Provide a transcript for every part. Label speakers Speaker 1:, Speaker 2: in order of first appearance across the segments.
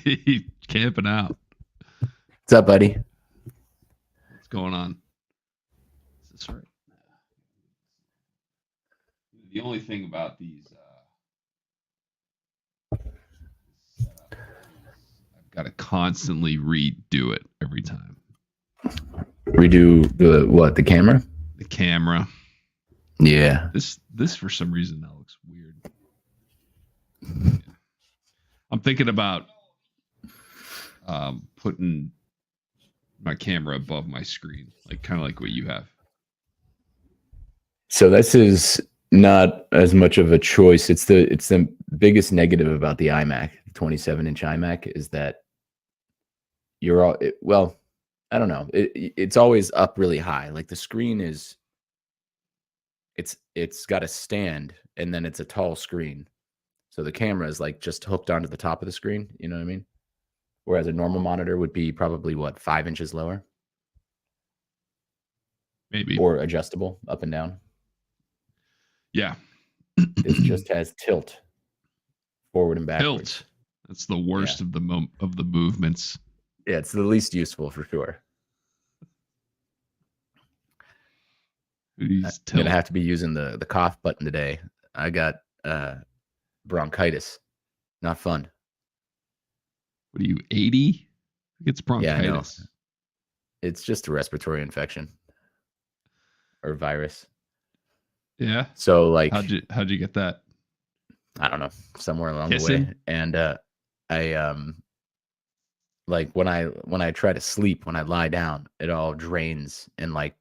Speaker 1: He camping out.
Speaker 2: What's up, buddy?
Speaker 1: What's going on? Is this right? The only thing about these setup is I've got to constantly redo it every time.
Speaker 2: Redo the what? The camera?
Speaker 1: The camera.
Speaker 2: Yeah.
Speaker 1: This for some reason that looks weird. Yeah. I'm thinking about putting my camera above my screen, like kind of like what you have.
Speaker 2: So this is not as much of a choice. It's the biggest negative about the iMac, the 27-inch iMac, is that you're all well. I don't know. It's always up really high. Like the screen is. It's got a stand, and then it's a tall screen, so the camera is like just hooked onto the top of the screen. You know what I mean? Whereas a normal monitor would be probably 5 inches lower,
Speaker 1: maybe,
Speaker 2: or adjustable up and down.
Speaker 1: Yeah.
Speaker 2: This just has tilt forward and backwards.
Speaker 1: Tilt. That's the worst of the movements.
Speaker 2: Yeah, it's the least useful for sure. I'm gonna have to be using the cough button today. I got bronchitis. Not fun.
Speaker 1: What are you, 80? It's bronchitis.
Speaker 2: Yeah, I know. It's just a respiratory infection or virus.
Speaker 1: Yeah.
Speaker 2: So like,
Speaker 1: how'd you get that?
Speaker 2: I don't know, somewhere along the way. And I like when I try to sleep, when I lie down, it all drains. And like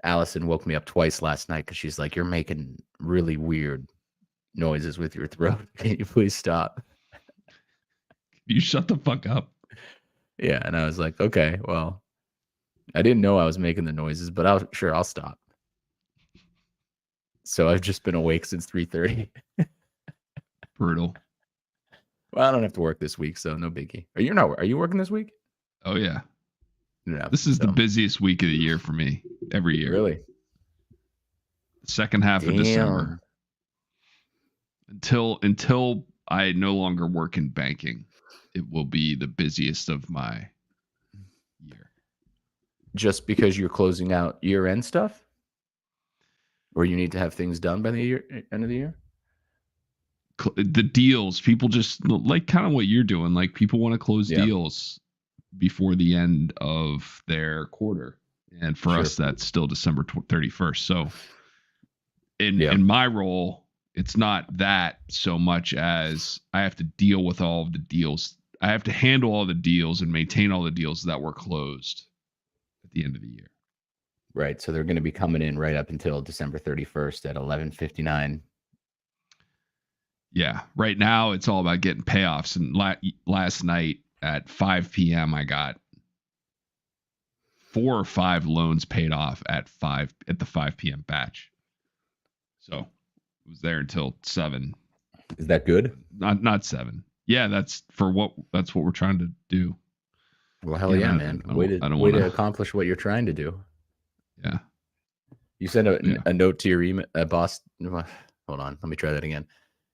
Speaker 2: Allison woke me up twice last night because she's like, "You're making really weird noises with your throat. Can you please stop?
Speaker 1: You shut the fuck up."
Speaker 2: Yeah, and I was like, "Okay, well, I didn't know I was making the noises, but I'll stop." So I've just been awake since 3:30.
Speaker 1: Brutal.
Speaker 2: Well, I don't have to work this week, so no biggie. Are you working this week?
Speaker 1: Oh yeah.
Speaker 2: No.
Speaker 1: This is the busiest week of the year for me every year.
Speaker 2: Really?
Speaker 1: Second half of December. Until I no longer work in banking, it will be the busiest of my year.
Speaker 2: Just because you're closing out year-end stuff? Or you need to have things done by the end of the year?
Speaker 1: The deals, people just like kind of what you're doing. Like people want to close deals before the end of their quarter. And for us, that's still December 31st. So in my role, it's not that so much as I have to deal with all of the deals. I have to handle all the deals and maintain all the deals that were closed at the end of the year.
Speaker 2: Right. So they're going to be coming in right up until December 31st at 11:59.
Speaker 1: Yeah. Right now, it's all about getting payoffs. And last night at 5 p.m., I got 4 or 5 loans paid off at the 5 p.m. batch. So it was there until 7.
Speaker 2: Is that good?
Speaker 1: Not 7. Yeah, that's what we're trying to do.
Speaker 2: Well, hell yeah, man. Way to accomplish what you're trying to do.
Speaker 1: Yeah.
Speaker 2: You send a note to your email boss. Hold on, let me try that again.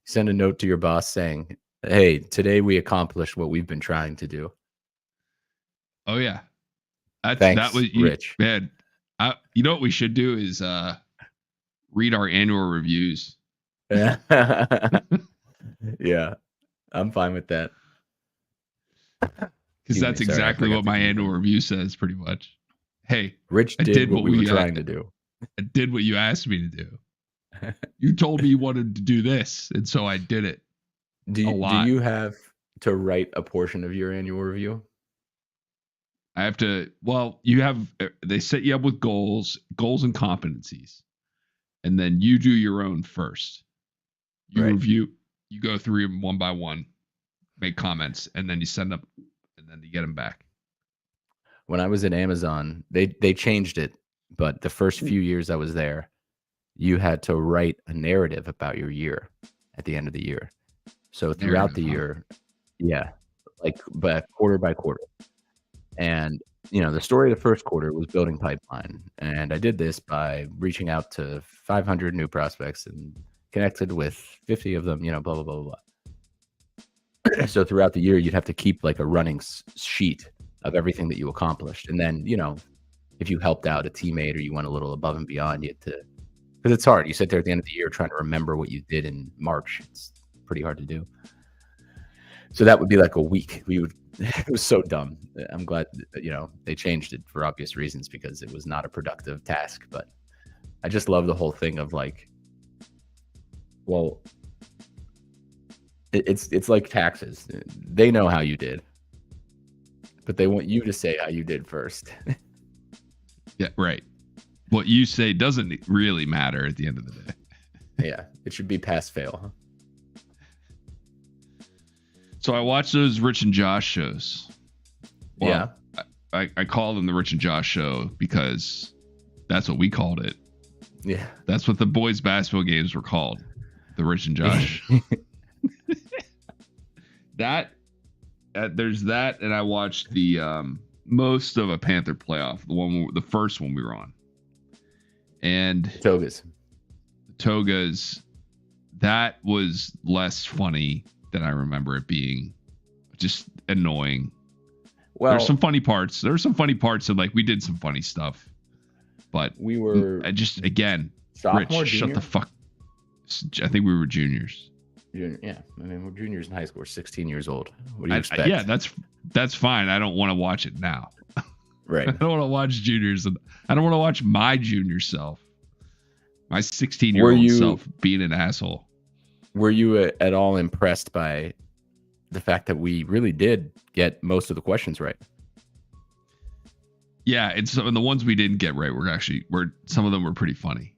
Speaker 2: Send a note to your boss saying, "Hey, today we accomplished what we've been trying to do."
Speaker 1: Oh yeah.
Speaker 2: Thanks,
Speaker 1: that was
Speaker 2: Rich.
Speaker 1: Man, you know what we should do is read our annual reviews.
Speaker 2: Yeah. Yeah. I'm fine with that.
Speaker 1: Because that's exactly what my annual review says, pretty much. Hey,
Speaker 2: Rich did what we were trying to do.
Speaker 1: I did what you asked me to do. You told me you wanted to do this, and so I did it.
Speaker 2: Do you have to write a portion of your annual review?
Speaker 1: I have to. Well, they set you up with goals and competencies, and then you do your own first. You review. You go through them one by one, make comments, and then you send them, and then you get them back.
Speaker 2: When I was at Amazon, they changed it, but the first few years I was there, you had to write a narrative about your year at the end of the year. So throughout the year, but quarter by quarter. And, the story of the first quarter was building pipeline. And I did this by reaching out to 500 new prospects and connected with 50 of them, blah, blah, blah, blah. So throughout the year, you'd have to keep like a running sheet of everything that you accomplished. And then, if you helped out a teammate or you went a little above and beyond, you had to, because it's hard. You sit there at the end of the year trying to remember what you did in March. It's pretty hard to do. So that would be like a week. It was so dumb. I'm glad that, they changed it for obvious reasons because it was not a productive task. But I just love the whole thing of like, well, it's like taxes. They know how you did, but they want you to say how you did first.
Speaker 1: Yeah, right. What you say doesn't really matter at the end of the day.
Speaker 2: Yeah, it should be pass fail. Huh?
Speaker 1: So I watched those Rich and Josh shows. Well, yeah. I call them the Rich and Josh show because that's what we called it.
Speaker 2: Yeah.
Speaker 1: That's what the boys' basketball games were called. The Rich and Josh. There's that, and I watched the most of a Panther playoff, the first one we were on. And
Speaker 2: Togas,
Speaker 1: that was less funny than I remember it being. Just annoying. Well, there's some funny parts. There were some funny parts, and like we did some funny stuff. But
Speaker 2: we were
Speaker 1: again,
Speaker 2: sophomore,
Speaker 1: Rich,
Speaker 2: junior?
Speaker 1: Shut the fuck. I think we were juniors.
Speaker 2: Yeah, I mean we're juniors in high school. We're 16 years old. What do you expect?
Speaker 1: Yeah, that's fine. I don't want to watch it now.
Speaker 2: Right.
Speaker 1: I don't want to watch juniors, and I don't want to watch my junior self, my 16-year-old self being an asshole.
Speaker 2: Were you at all impressed by the fact that we really did get most of the questions right?
Speaker 1: Yeah, and the ones we didn't get right were some of them were pretty funny.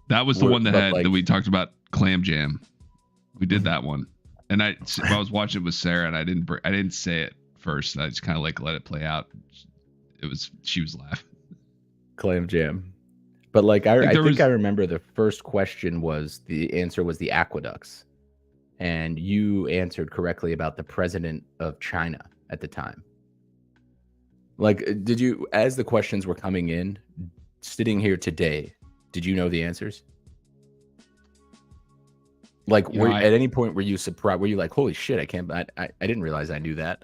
Speaker 1: That was the one that we talked about, Clam Jam. We did that one, and I was watching it with Sarah, and I didn't say it first. I just kind of like let it play out. She was laughing.
Speaker 2: Clam Jam, but like I think I remember the first question the answer was the aqueducts, and you answered correctly about the president of China at the time. Like, did you, as the questions were coming in, sitting here today, did you know the answers? Like, at any point were you surprised? Were you like, holy shit, I didn't realize I knew that?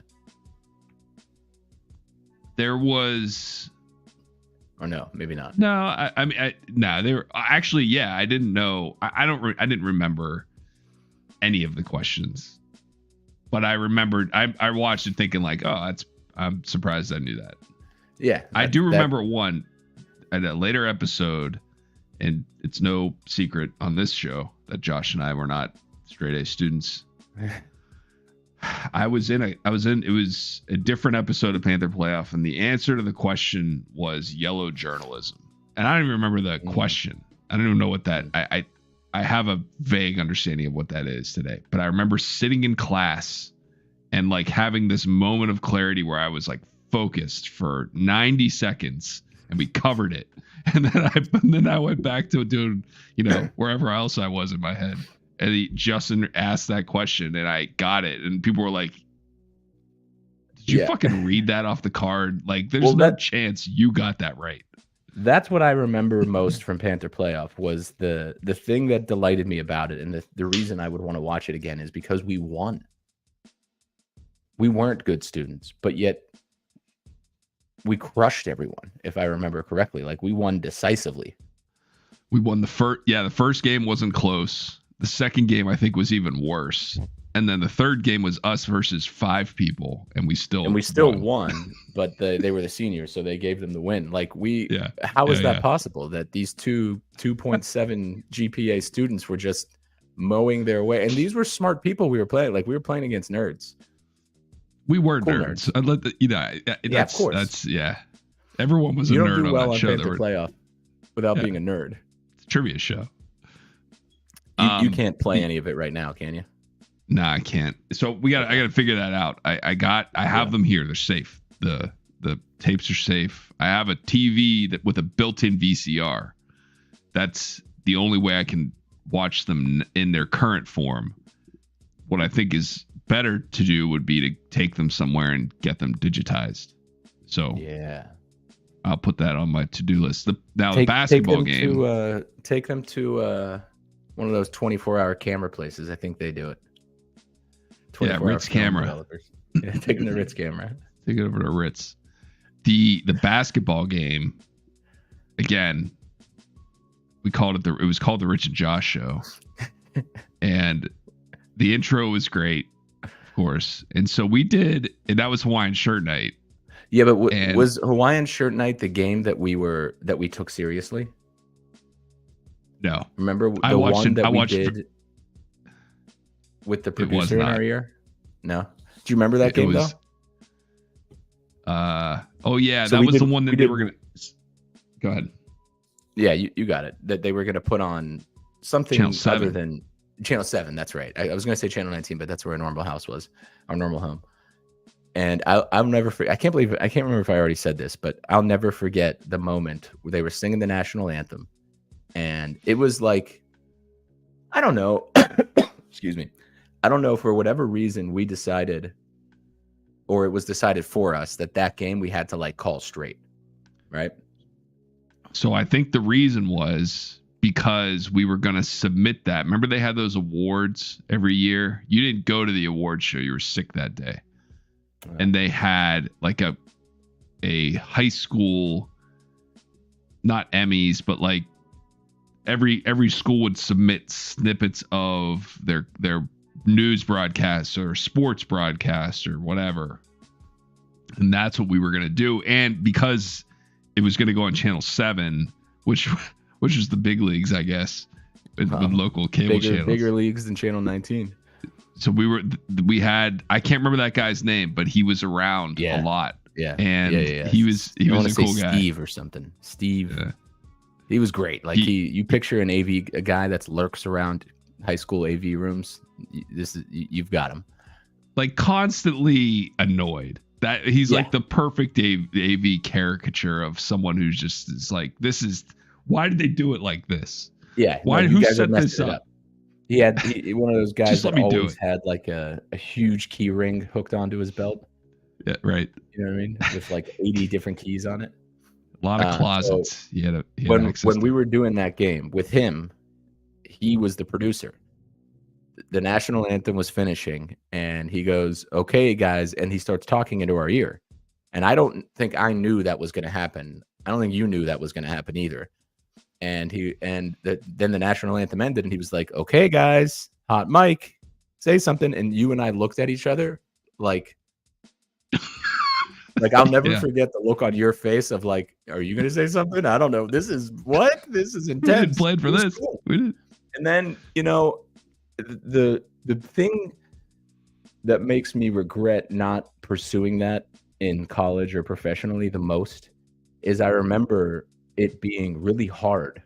Speaker 1: There was...
Speaker 2: Or no, maybe not.
Speaker 1: No, I mean, they were... Actually, yeah, I didn't know. I didn't remember any of the questions. But I remembered... I watched it thinking like, I'm surprised I knew that.
Speaker 2: Yeah.
Speaker 1: I do remember one at a later episode, and it's no secret on this show that Josh and I were not straight A students. It was a different episode of Panther Playoff, and the answer to the question was yellow journalism. And I don't even remember the question. I don't even know what that, I have a vague understanding of what that is today, but I remember sitting in class and like having this moment of clarity where I was like focused for 90 seconds and we covered it. And then I went back to doing, wherever else I was in my head. And Justin asked that question and I got it. And people were like, did you fucking read that off the card? Like, there's no chance you got that right.
Speaker 2: That's what I remember most from Panther Playoff was the thing that delighted me about it. And the reason I would want to watch it again is because we won. We weren't good students, but yet we crushed everyone, if I remember correctly. Like, we won decisively.
Speaker 1: We won the first game wasn't close. The second game, I think, was even worse. And then the third game was us versus 5 people, and we still
Speaker 2: won. But they were the seniors, so they gave them the win. Like, how is that possible? That these 2.7 GPA students were just mowing their way, and these were smart people we were playing. Like, we were playing against nerds.
Speaker 1: We were cool nerds.
Speaker 2: Of course.
Speaker 1: That's everyone was a nerd on that show. You don't do well on
Speaker 2: Panther Playoff without being a nerd.
Speaker 1: It's a trivia show.
Speaker 2: You can't play any of it right now, can you?
Speaker 1: Nah, I can't. So I got to figure that out. I have them here. They're safe. The tapes are safe. I have a TV with a built-in VCR. That's the only way I can watch them in their current form. What I think is better to do would be to take them somewhere and get them digitized. So I'll put that on my to-do list. The basketball game.
Speaker 2: Take them to one of those 24-hour camera places. I think they do it.
Speaker 1: Ritz camera.
Speaker 2: Developers. Yeah, taking the Ritz camera.
Speaker 1: Take it over to Ritz. The basketball game, again, it was called the Rich and Josh Show. And the intro was great, of course. And so we did, and that was Hawaiian Shirt Night.
Speaker 2: Yeah, but was Hawaiian Shirt Night the game that we took seriously?
Speaker 1: No.
Speaker 2: Remember the one that we did with the producer in our ear? No. Do you remember that game though?
Speaker 1: Oh yeah, so that was the one that they were gonna. Go ahead.
Speaker 2: Yeah, you got it. That they were gonna put on something other than Channel 7. That's right. I was gonna say Channel 19, but that's where our normal house was, our normal home. And I'll never forget. I can't remember if I already said this, but I'll never forget the moment where they were singing the national anthem, and it was like, I don't know, excuse me, I don't know, for whatever reason we decided, or it was decided for us, that game we had to like call straight, right?
Speaker 1: So I think the reason was because we were going to submit that. Remember they had those awards every year? You didn't go to the award show. You were sick that day. And they had like a high school, not Emmys, but like every school would submit snippets of their news broadcasts or sports broadcasts or whatever. And that's what we were going to do. And because it was going to go on Channel 7, which was the big leagues, I guess, with local cable channels.
Speaker 2: Bigger leagues than Channel 19.
Speaker 1: So we had, I can't remember that guy's name, but he was around a lot.
Speaker 2: Yeah.
Speaker 1: And he was a cool guy.
Speaker 2: Steve or something. Steve. Yeah. He was great. Like you picture a guy that lurks around high school AV rooms. You've got him.
Speaker 1: Like constantly annoyed. That he's like the perfect AV caricature of someone who's just is like, this is, why did they do it like this?
Speaker 2: Yeah.
Speaker 1: Who set this up?
Speaker 2: He had one of those guys that always had like a huge key ring hooked onto his belt.
Speaker 1: Yeah, right.
Speaker 2: You know what I mean? With like 80 different keys on it.
Speaker 1: A lot of closets.
Speaker 2: So when we were doing that game with him, he was the producer. The national anthem was finishing, and he goes, "Okay, guys," and he starts talking into our ear. And I don't think I knew that was going to happen. I don't think you knew that was going to happen either. And then the national anthem ended, and he was like, "Okay, guys, hot mic, say something." And you and I looked at each other like I'll never forget the look on your face of like, "Are you going to say something? I don't know. This is what? This is intense."
Speaker 1: We didn't plan for this. Cool. We did.
Speaker 2: And then the thing that makes me regret not pursuing that in college or professionally the most is I remember it being really hard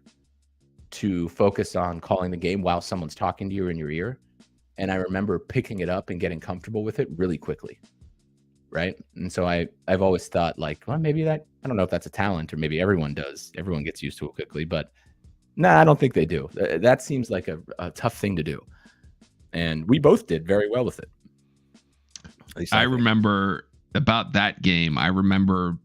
Speaker 2: to focus on calling the game while someone's talking to you in your ear. And I remember picking it up and getting comfortable with it really quickly. Right. And so I've always thought like, well, maybe I don't know if that's a talent or maybe everyone does. Everyone gets used to it quickly, but I don't think they do. That seems like a tough thing to do. And we both did very well with it.
Speaker 1: I remember about that game. I remember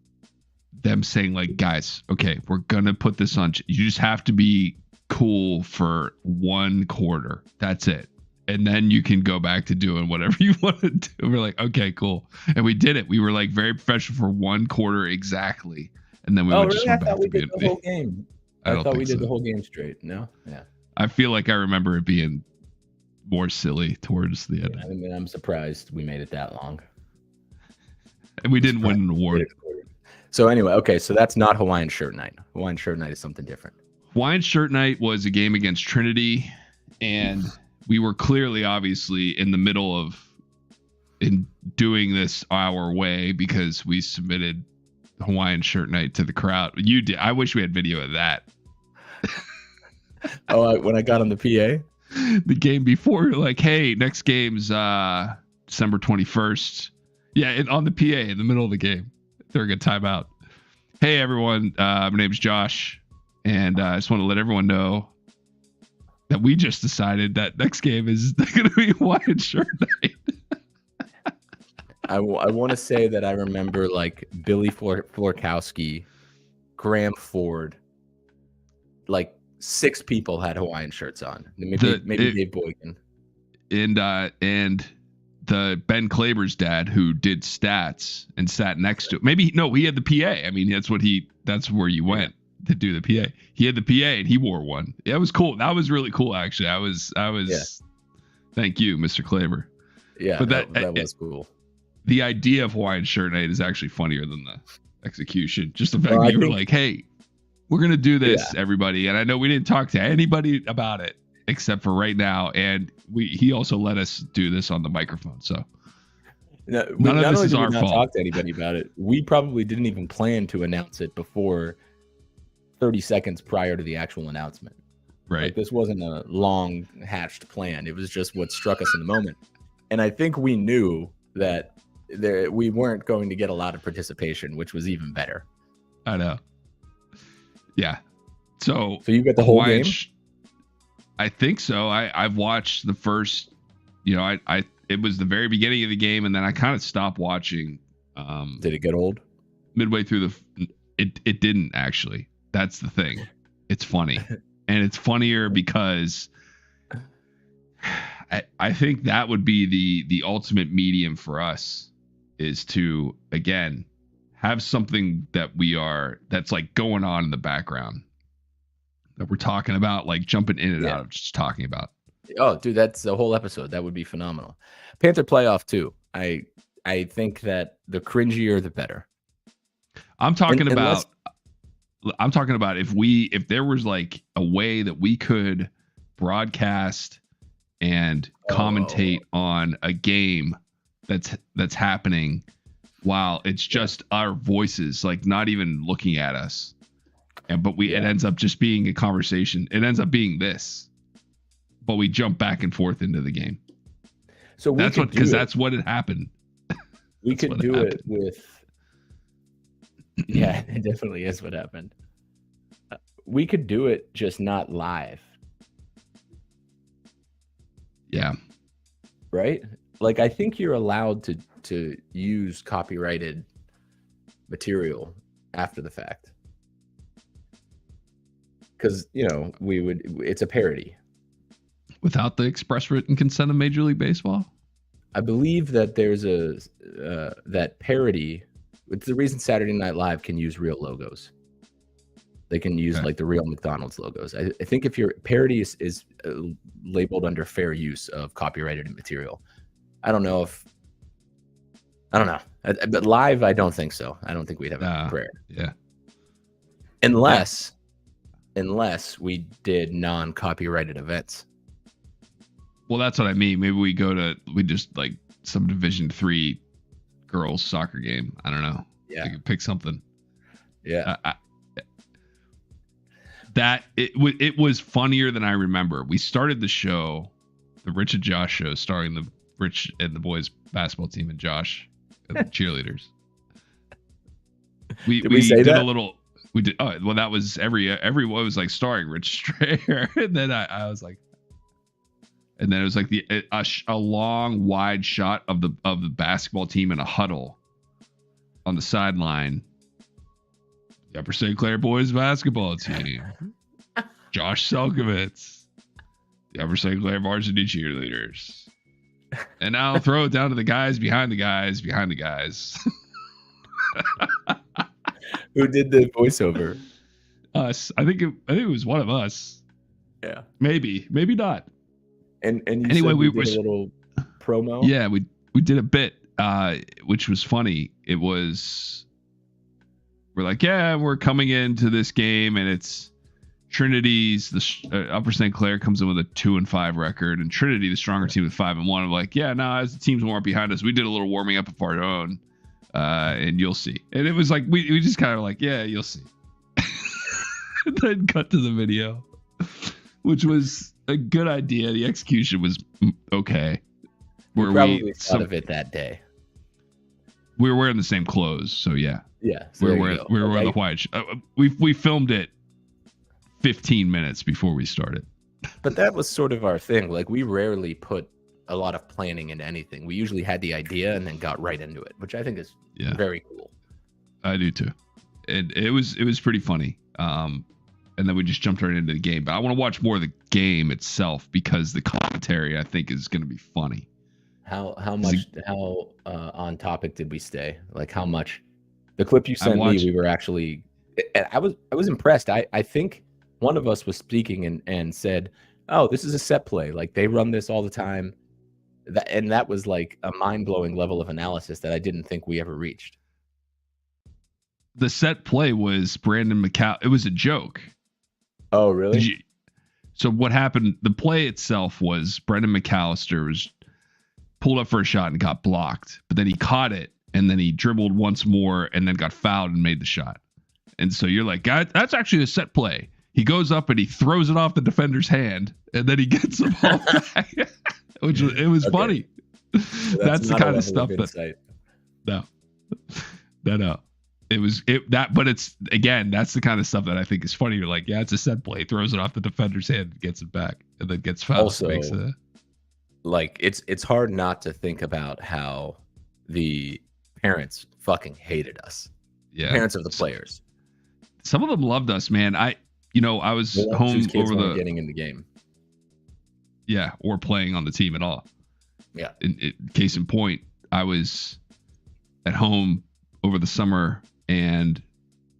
Speaker 1: them saying like, guys, okay, we're going to put this on. You just have to be cool for one quarter. That's it. And then you can go back to doing whatever you want to do. We're like, okay, cool. And we did it. We were like very professional for one quarter exactly. And then we just went back to being
Speaker 2: the whole game. I thought we did the whole game straight. No? Yeah.
Speaker 1: I feel like I remember it being more silly towards the end.
Speaker 2: Yeah, I mean, I'm surprised we made it that long.
Speaker 1: And we didn't win an award.
Speaker 2: So anyway, okay, so that's not Hawaiian Shirt Night. Hawaiian Shirt Night is something different.
Speaker 1: Hawaiian Shirt Night was a game against Trinity, and we were clearly, obviously, in the middle in doing this our way because we submitted Hawaiian Shirt Night to the crowd. You did. I wish we had video of that.
Speaker 2: When I got on the PA?
Speaker 1: The game before, like, hey, next game's December 21st. Yeah, on the PA in the middle of the game during a timeout. Hey, everyone. My name's Josh, and I just want to let everyone know that we just decided that next game is going to be Hawaiian Shirt Night.
Speaker 2: I want to say that I remember like Billy Florkowski, Graham Ford, like 6 people had Hawaiian shirts on. Maybe Dave Boykin.
Speaker 1: And the Ben Klaber's dad who did stats and sat next to it. Maybe no, he had the PA. I mean, that's where you went to do the PA. He had the PA and he wore one. Yeah, it was cool. That was really cool actually. I was Thank you, Mr. Klaber.
Speaker 2: Yeah,
Speaker 1: but
Speaker 2: that was cool.
Speaker 1: The idea of Hawaiian Shirt Night is actually funnier than the execution. Just the fact that you were like, hey, we're going to do this, everybody. And I know we didn't talk to anybody about it except for right now. And he also let us do this on the microphone. So none of this is our fault.
Speaker 2: Talk to anybody about it. We probably didn't even plan to announce it before 30 seconds prior to the actual announcement.
Speaker 1: Right.
Speaker 2: Like, this wasn't a long hatched plan. It was just what struck us in the moment. And I think we knew that we weren't going to get a lot of participation, which was even better.
Speaker 1: I know. Yeah. So
Speaker 2: you got the whole game?
Speaker 1: I think so. I've watched the first, it was the very beginning of the game, and then I kind of stopped watching.
Speaker 2: Did it get old?
Speaker 1: Midway through it didn't actually. That's the thing. It's funny. And it's funnier because I think that would be the ultimate medium for us, is to, again, have something that's like going on in the background that we're talking about, like jumping in and out of just talking about.
Speaker 2: Oh, dude, that's a whole episode. That would be phenomenal. Panther playoff too. I think that the cringier, the better.
Speaker 1: I'm talking about if there was like a way that we could broadcast and commentate on a game that's happening while it's just our voices, like not even looking at us. But it ends up just being a conversation. It ends up being this, but we jump back and forth into the game.
Speaker 2: So
Speaker 1: that's what had happened.
Speaker 2: We could do it with. Yeah, it definitely is what happened. We could do it just not live.
Speaker 1: Yeah.
Speaker 2: Right? Like, I think you're allowed to use copyrighted material after the fact. Because, it's a parody.
Speaker 1: Without the express written consent of Major League Baseball?
Speaker 2: I believe that there's that parody. It's the reason Saturday Night Live can use real logos. They can use like the real McDonald's logos. I think if your parody is labeled under fair use of copyrighted material. I don't know. But live, I don't think so. I don't think we'd have a prayer.
Speaker 1: Yeah.
Speaker 2: Unless we did non-copyrighted events.
Speaker 1: Well, that's what I mean. Maybe we just like some Division III girls soccer game. I don't know.
Speaker 2: Yeah.
Speaker 1: We could pick something.
Speaker 2: Yeah.
Speaker 1: It was funnier than I remember. We started the show, the Rich and Josh show, starring the Rich and the boys basketball team and Josh and the cheerleaders. We did a little. We did. Oh, well, that was everyone was like starring Rich Strayer, and then I was like, and then it was like a long wide shot of the basketball team in a huddle on the sideline. The Upper St. Clair boys basketball team. Josh Selkovitz. The Upper St. Clair varsity cheerleaders. And now I'll throw it down to the guys behind the guys behind the guys.
Speaker 2: Who did the voiceover?
Speaker 1: Us. I think it was one of us.
Speaker 2: Yeah.
Speaker 1: Maybe not.
Speaker 2: And
Speaker 1: anyway, we did
Speaker 2: a little promo.
Speaker 1: Yeah, we did a bit, which was funny. It was, we're like, yeah, we're coming into this game, and it's Trinity's Upper St. Clair comes in with a 2-5 record, and Trinity, the stronger team, with 5-1. I'm like, yeah, no, as the teams warm up behind us, we did a little warming up of our own, and you'll see. And it was like we just kind of like, yeah, you'll see. And then cut to the video, which was a good idea. The execution was okay.
Speaker 2: We probably thought of it that day.
Speaker 1: We were wearing the same clothes, so yeah.
Speaker 2: Yeah,
Speaker 1: so we were wearing the white. We filmed it 15 minutes before we started.
Speaker 2: But that was sort of our thing. Like, we rarely put a lot of planning into anything. We usually had the idea and then got right into it, which I think is very cool.
Speaker 1: I do too. It was pretty funny. And then we just jumped right into the game. But I want to watch more of the game itself because the commentary, I think, is going to be funny.
Speaker 2: How much on topic did we stay? Like how much? The clip you sent me, we were actually. I was impressed. I think one of us was speaking and said, "Oh, this is a set play. Like they run this all the time." That was like a mind-blowing level of analysis that I didn't think we ever reached.
Speaker 1: The set play was Brandon McCall. It was a joke.
Speaker 2: Oh, really?
Speaker 1: So what happened? The play itself was Brendan McAllister was pulled up for a shot and got blocked, but then he caught it and then he dribbled once more and then got fouled and made the shot. And so you're like, God, that's actually a set play. He goes up and he throws it off the defender's hand and then he gets the ball back. It was funny. So that's the kind of stuff that. No. But it's again, that's the kind of stuff that I think is funny. You're like, yeah, it's a set play. He throws it off the defender's hand, gets it back, and then gets fouled.
Speaker 2: Also, like it's hard not to think about how the parents fucking hated us.
Speaker 1: Yeah,
Speaker 2: parents of the players.
Speaker 1: Some of them loved us, man. I was home over the
Speaker 2: getting in the game.
Speaker 1: Yeah, or playing on the team at all.
Speaker 2: Yeah.
Speaker 1: Case in point, I was at home over the summer and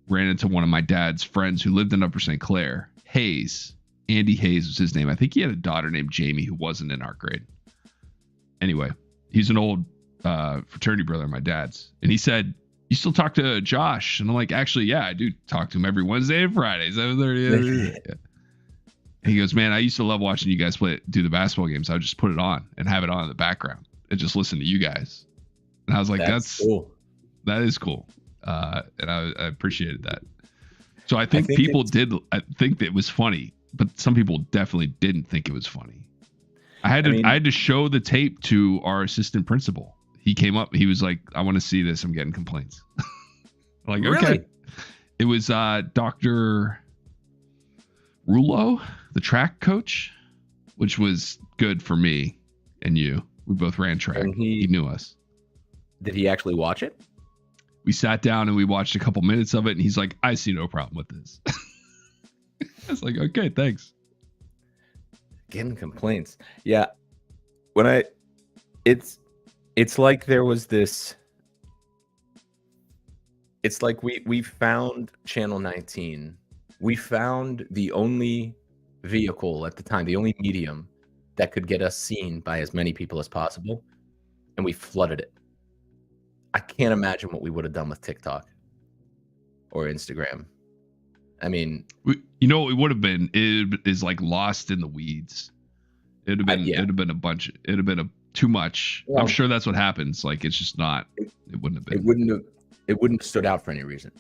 Speaker 1: ran into one of my dad's friends who lived in Upper St. Clair. Hayes. Andy Hayes was his name. I think he had a daughter named Jamie who wasn't in our grade. Anyway, he's an old fraternity brother of my dad's. And he said, "You still talk to Josh?" And I'm like, "Actually, yeah, I do talk to him every Wednesday and Friday." 7:30. Yeah. He goes, "Man, I used to love watching you guys do the basketball games. I would just put it on and have it on in the background and just listen to you guys." And I was like, that's cool. That is cool. And I appreciated that. So I think people did. I think it was funny, but some people definitely didn't think it was funny. I had to show the tape to our assistant principal. He came up. He was like, "I want to see this. I'm getting complaints." I'm like,
Speaker 2: really?
Speaker 1: Okay. It was Dr. Rulo, the track coach, which was good for me and you. We both ran track. And he knew us.
Speaker 2: Did he actually watch it?
Speaker 1: We sat down and we watched a couple minutes of it, and he's like, "I see no problem with this." I was like, "Okay, thanks."
Speaker 2: Getting complaints. Yeah. It's like there was this. It's like we found Channel 19. We found the only vehicle at the time, the only medium that could get us seen by as many people as possible, and we flooded it. I can't imagine what we would have done with TikTok or Instagram. I mean,
Speaker 1: you know what it would have been? It is like lost in the weeds. It'd have been. It'd have been a bunch. It'd have been too much. Well, I'm sure that's what happens. Like it's just not. It wouldn't have been.
Speaker 2: It wouldn't have stood out for any reason.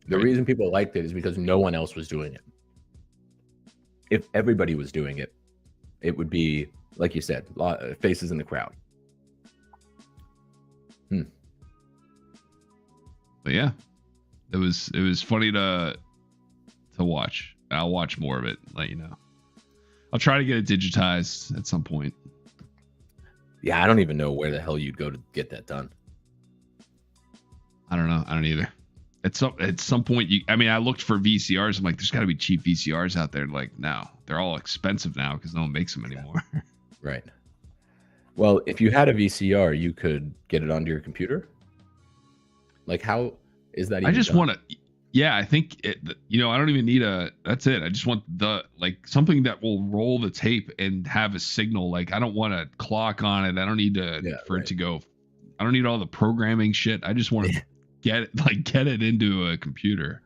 Speaker 2: The reason people liked it is because no one else was doing it. If everybody was doing it, it would be, like you said, faces in the crowd.
Speaker 1: But yeah, it was funny to watch. I'll watch more of it. Let you know. I'll try to get it digitized at some point.
Speaker 2: Yeah, I don't even know where the hell you'd go to get that done.
Speaker 1: I don't know. I don't either. At some point, I looked for VCRs. I'm like, there's got to be cheap VCRs out there. Like, no, they're all expensive now because no one makes them anymore.
Speaker 2: Right. Well, if you had a VCR, you could get it onto your computer. Like, how is that?
Speaker 1: I just want to. Yeah, I think I don't even need that's it. I just want something that will roll the tape and have a signal. Like, I don't want a clock on it. I don't need it to go. I don't need all the programming shit. I just want to get it into a computer.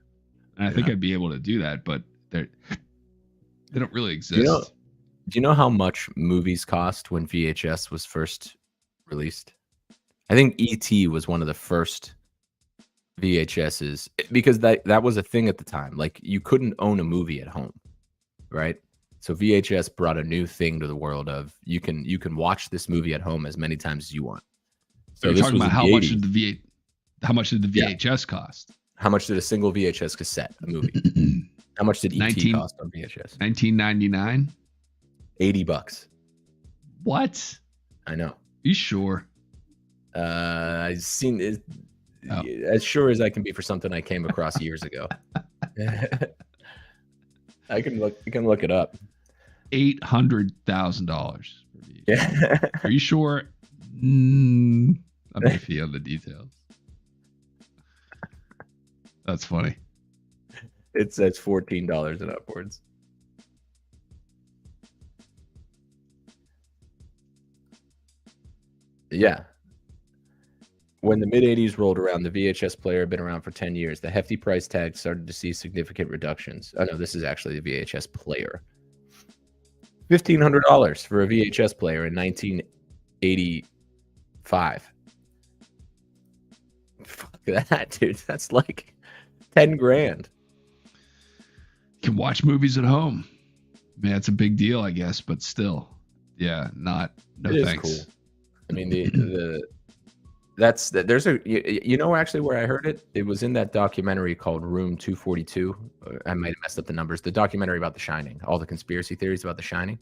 Speaker 1: And I think I'd be able to do that, but they don't really exist.
Speaker 2: Do you know how much movies cost when VHS was first released? I think E.T. was one of the first VHSs, because that was a thing at the time. Like, you couldn't own a movie at home, right? So VHS brought a new thing to the world of you can watch this movie at home as many times as you want.
Speaker 1: So you're talking about how much did the VHS cost?
Speaker 2: How much did a single VHS cassette, a movie? How much did E.T. cost on VHS?
Speaker 1: $19.99.
Speaker 2: $80.
Speaker 1: What?
Speaker 2: I know.
Speaker 1: You sure?
Speaker 2: I've seen it. Oh. As sure as I can be for something I came across years ago. I can look it up.
Speaker 1: $800,000.
Speaker 2: Yeah.
Speaker 1: Are you sure? I'm iffy on the details. That's funny.
Speaker 2: It says $14 and upwards. Yeah. When the mid-'80s rolled around, the VHS player had been around for 10 years. The hefty price tag started to see significant reductions. Oh, no, this is actually the VHS player. $1,500 for a VHS player in 1985. Fuck that, dude. That's like 10 grand.
Speaker 1: You can watch movies at home. Man, it's a big deal, I guess, but still. Yeah, no thanks.
Speaker 2: Cool. I mean, there's a, you know, actually where I heard it? It was in that documentary called Room 242. I might have messed up the numbers. The documentary about The Shining, all the conspiracy theories about The Shining.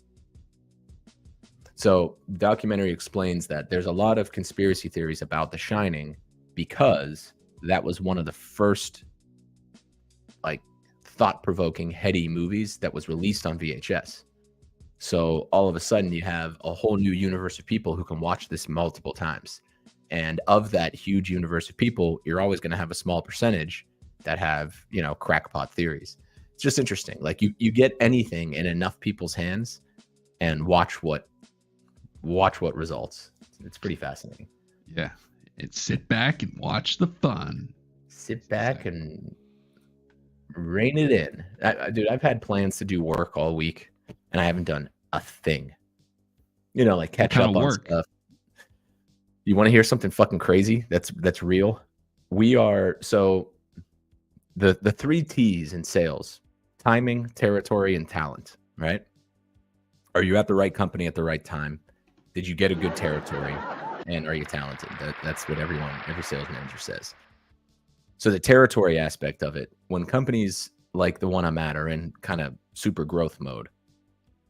Speaker 2: So the documentary explains that there's a lot of conspiracy theories about The Shining because that was one of the first like thought-provoking, heady movies that was released on VHS. So all of a sudden you have a whole new universe of people who can watch this multiple times. And of that huge universe of people, you're always going to have a small percentage that have, you know, crackpot theories. It's just interesting. Like you get anything in enough people's hands and watch what results. It's pretty fascinating.
Speaker 1: Yeah. It's sit back and watch the fun.
Speaker 2: Sit back and rein it in. Dude, I've had plans to do work all week and I haven't done a thing. You know, like catch up on stuff. You want to hear something fucking crazy? That's real. We are, so the 3 T's in sales: timing, territory, and talent, right? Are you at the right company at the right time? Did you get a good territory? And are you talented? That's what every sales manager says. So the territory aspect of it, when companies like the one I'm at are in kind of super growth mode,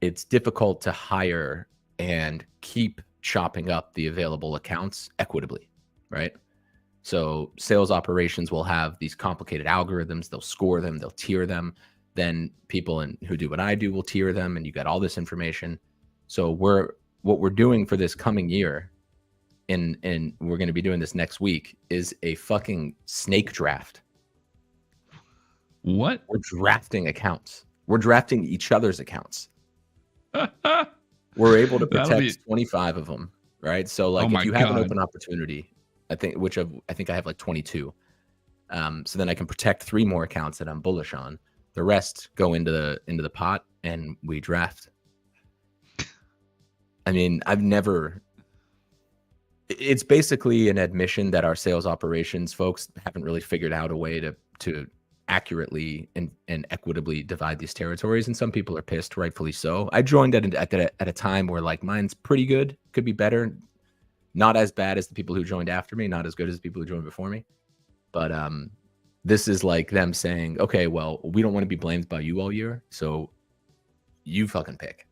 Speaker 2: it's difficult to hire and keep chopping up the available accounts equitably, right? So sales operations will have these complicated algorithms. They'll score them, they'll tier them. Then people who do what I do will tier them, and you got all this information. So what we're doing for this coming year, and we're going to be doing this next week, is a fucking snake draft.
Speaker 1: What?
Speaker 2: We're drafting accounts. We're drafting each other's accounts. We're able to protect 25 of them, right? So like if you have an open opportunity, I think I have like 22. So then I can protect 3 more accounts that I'm bullish on. The rest go into the pot and we draft. I mean, it's basically an admission that our sales operations folks haven't really figured out a way to accurately and equitably divide these territories, and some people are pissed, rightfully so. I joined at a time where like mine's pretty good, could be better, not as bad as the people who joined after me, not as good as the people who joined before me. But this is like them saying, okay, well, we don't want to be blamed by you all year, so you fucking pick,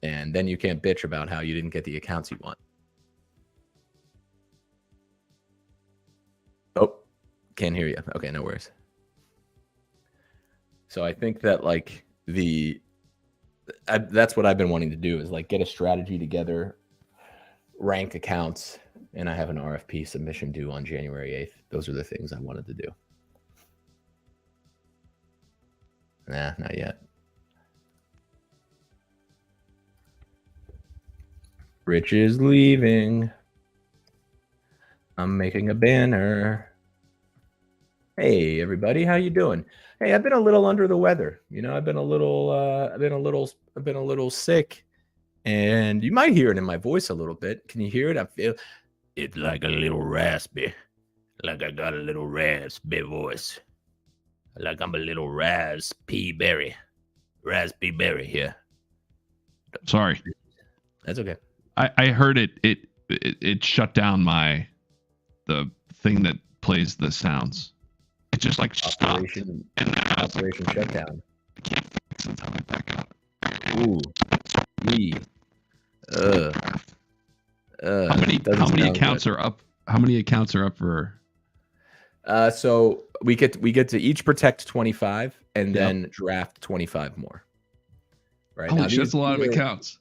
Speaker 2: and then you can't bitch about how you didn't get the accounts you want. Oh, can't hear you. Okay, no worries. So I think that like that's what I've been wanting to do, is like get a strategy together, rank accounts, and I have an RFP submission due on January 8th. Those are the things I wanted to do. Nah, not yet. Rich is leaving. I'm making a banner. Hey everybody, how you doing? Hey, I've been a little under the weather. You know, I've been a little sick, and you might hear it in my voice a little bit. Can you hear it? I feel it's like a little raspy, like I got a little raspy voice, like I'm a little raspy berry here.
Speaker 1: Sorry,
Speaker 2: that's okay.
Speaker 1: I heard it shut down the thing that plays the sounds. It just like
Speaker 2: Operation shutdown.
Speaker 1: I can't fix it until I back up.
Speaker 2: Ooh.
Speaker 1: How many accounts are up? How many accounts are up for?
Speaker 2: So we get to each protect 25 and then draft 25 more. Right.
Speaker 1: Holy shit, that's a lot of accounts.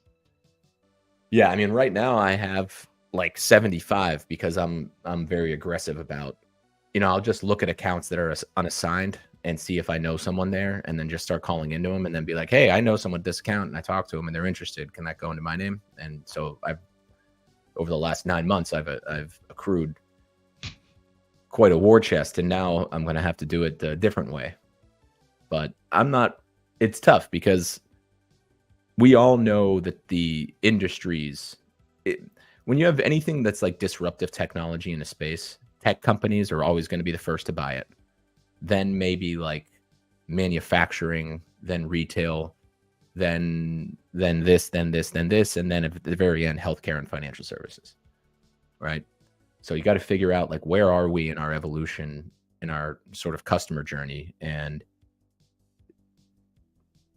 Speaker 2: Yeah, I mean, right now I have like 75 because I'm very aggressive about, I'll just look at accounts that are unassigned and see if I know someone there, and then just start calling into them and then be like, hey, I know someone at this account and I talk to them and they're interested. Can that go into my name? And so over the last 9 months, I've accrued quite a war chest, and now I'm going to have to do it a different way. But it's tough because we all know that the industries, when you have anything that's like disruptive technology in a space, tech companies are always going to be the first to buy it. Then maybe like manufacturing, then retail, then this, then this, then this, and then at the very end, healthcare and financial services, right? So you got to figure out like, where are we in our evolution, in our sort of customer journey? And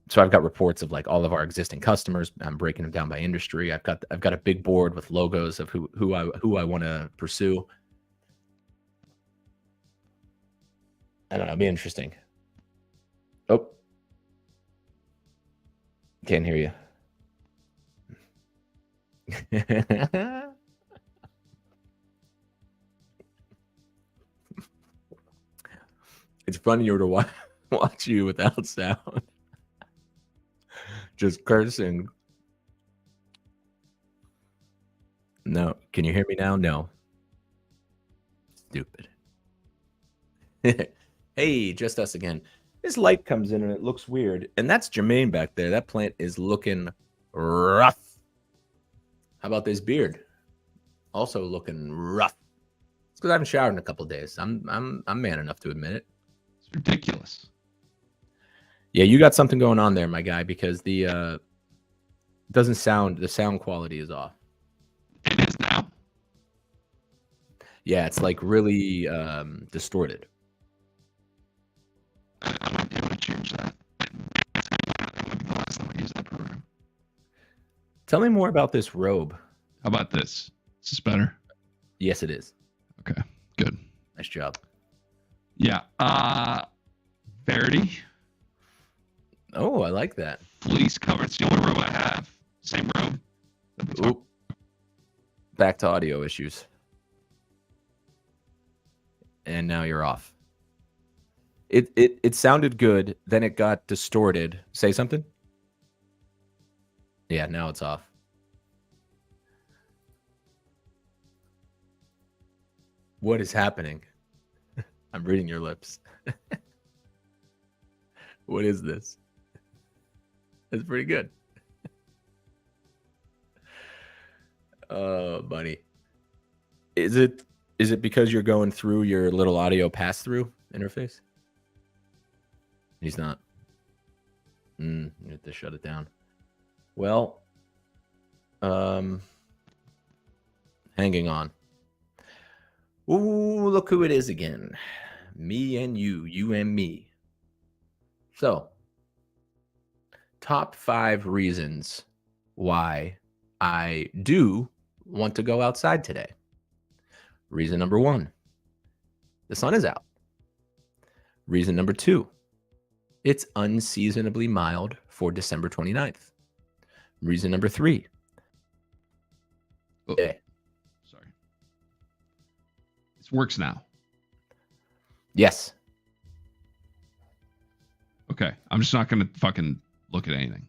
Speaker 2: so I've got reports of like all of our existing customers. I'm breaking them down by industry. I've got a big board with logos of who I want to pursue. I don't know. It'll be interesting. Oh, can't hear you. It's funnier to watch you without sound. Just cursing. No. Can you hear me now? No. Stupid. Hey, just us again. This light comes in and it looks weird. And that's Jermaine back there. That plant is looking rough. How about this beard? Also looking rough. It's because I haven't showered in a couple of days. I'm man enough to admit it.
Speaker 1: It's ridiculous.
Speaker 2: Yeah, you got something going on there, my guy, because the sound quality is off.
Speaker 1: It is now.
Speaker 2: Yeah, it's like really distorted.
Speaker 1: I might be able to change that. That would be the last time I use that program.
Speaker 2: Tell me more about this robe.
Speaker 1: How about this? Is this better?
Speaker 2: Yes, it is.
Speaker 1: Okay, good.
Speaker 2: Nice job.
Speaker 1: Yeah. Verity.
Speaker 2: Oh, I like that.
Speaker 1: Fleece cover. It's the only robe I have. Same robe.
Speaker 2: Oop. Back to audio issues. And now you're off. It sounded good, then it got distorted. Say something? Yeah, now it's off. What is happening? I'm reading your lips. What is this? It's pretty good. Oh, buddy. Is it because you're going through your little audio pass-through interface? He's not. You have to shut it down. Well, hanging on. Ooh, look who it is again. Me and you and me. So, top 5 reasons why I do want to go outside today. Reason number 1, the sun is out. Reason number 2, it's unseasonably mild for December 29th. Reason number 3.
Speaker 1: Oh, sorry. This works now.
Speaker 2: Yes.
Speaker 1: Okay. I'm just not going to fucking look at anything.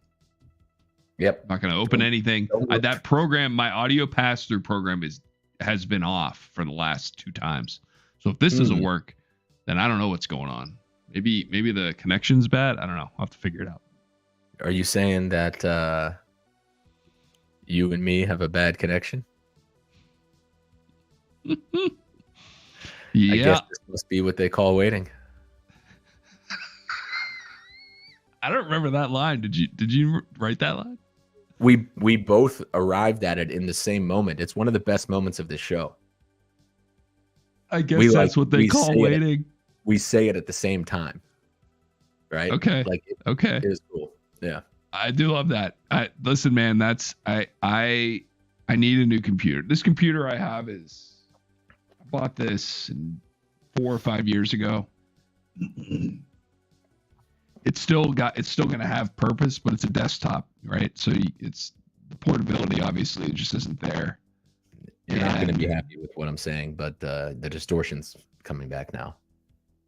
Speaker 2: Yep.
Speaker 1: Not going to open anything. That program, my audio pass-through program has been off for the last 2 times. So if this doesn't work, then I don't know what's going on. Maybe the connection's bad. I don't know. I'll have to figure it out.
Speaker 2: Are you saying that you and me have a bad connection?
Speaker 1: Yeah.
Speaker 2: I guess this must be what they call waiting.
Speaker 1: I don't remember that line. Did you write that line?
Speaker 2: We both arrived at it in the same moment. It's one of the best moments of the show.
Speaker 1: I guess that's what they call waiting.
Speaker 2: We say it at the same time, right?
Speaker 1: Okay. Okay.
Speaker 2: It is cool. Yeah.
Speaker 1: I do love that. Listen, man. I need a new computer. This computer I have I bought this 4 or 5 years ago. It's still going to have purpose, but it's a desktop, right? So it's the portability obviously just isn't there.
Speaker 2: You're not going to be happy with what I'm saying, but the distortion's coming back now.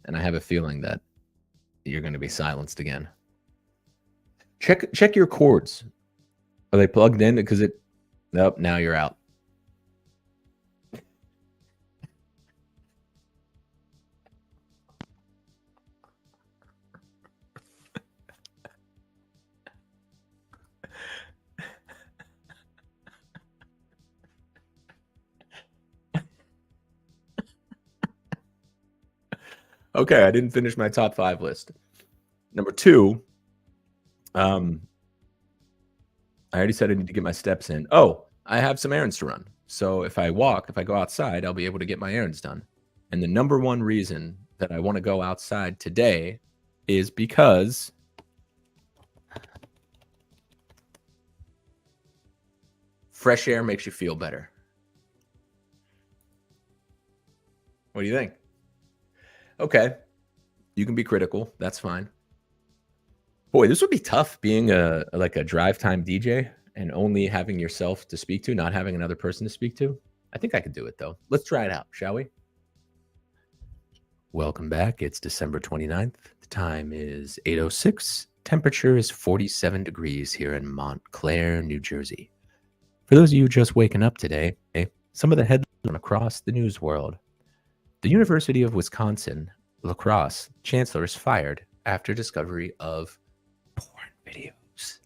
Speaker 2: And I have a feeling that you're going to be silenced again. Check your cords. Are they plugged in? Because nope, now you're out. Okay, I didn't finish my top 5 list. Number 2, I already said I need to get my steps in. Oh, I have some errands to run. So if I go outside, I'll be able to get my errands done. And the number 1 reason that I want to go outside today is because fresh air makes you feel better. What do you think? Okay, you can be critical. That's fine. Boy, this would be tough being a drive time DJ and only having yourself to speak to, not having another person to speak to. I think I could do it, though. Let's try it out, shall we? Welcome back. It's December 29th. The time is 8:06. Temperature is 47 degrees here in Montclair, New Jersey. For those of you just waking up today, some of the headlines across the news world. The University of Wisconsin La Crosse chancellor is fired after discovery of porn videos.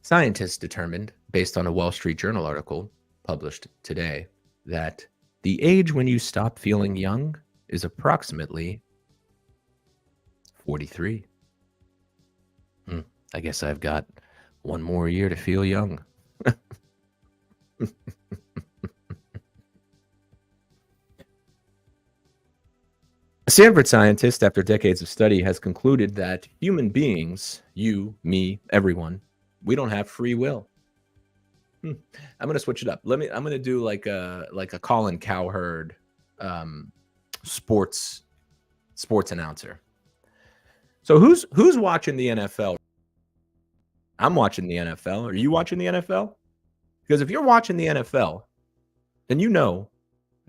Speaker 2: Scientists determined, based on a Wall Street Journal article published today, that the age when you stop feeling young is approximately 43. I guess I've got one more year to feel young. A Stanford scientist, after decades of study, has concluded that human beings, you, me, everyone, we don't have free will. I'm going to switch it up. I'm going to do like a Colin Cowherd sports announcer. So who's watching the NFL? I'm watching the NFL. Are you watching the NFL? Because if you're watching the NFL, then you know.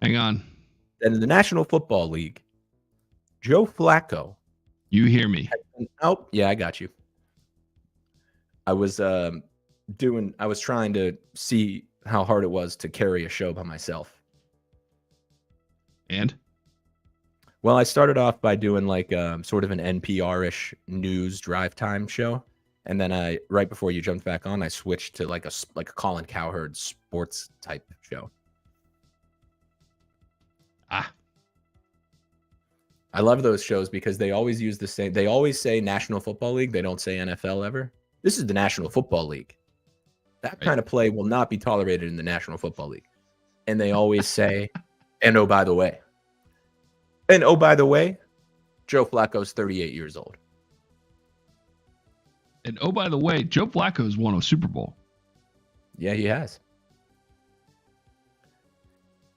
Speaker 1: Hang on.
Speaker 2: That in the National Football League, Joe Flacco.
Speaker 1: You hear me?
Speaker 2: Oh, yeah, I got you. I was trying to see how hard it was to carry a show by myself.
Speaker 1: And?
Speaker 2: Well, I started off by doing like sort of an NPR-ish news drive time show. And then right before you jumped back on, I switched to like a Colin Cowherd sports type show. I love those shows because they always use the same. They always say National Football League. They don't say NFL ever. This is the National Football League. That kind of play will not be tolerated in the National Football League. And they always say, and oh, by the way. And oh, by the way, Joe Flacco's 38 years old.
Speaker 1: And oh, by the way, Joe Flacco's won a Super Bowl.
Speaker 2: Yeah, he has.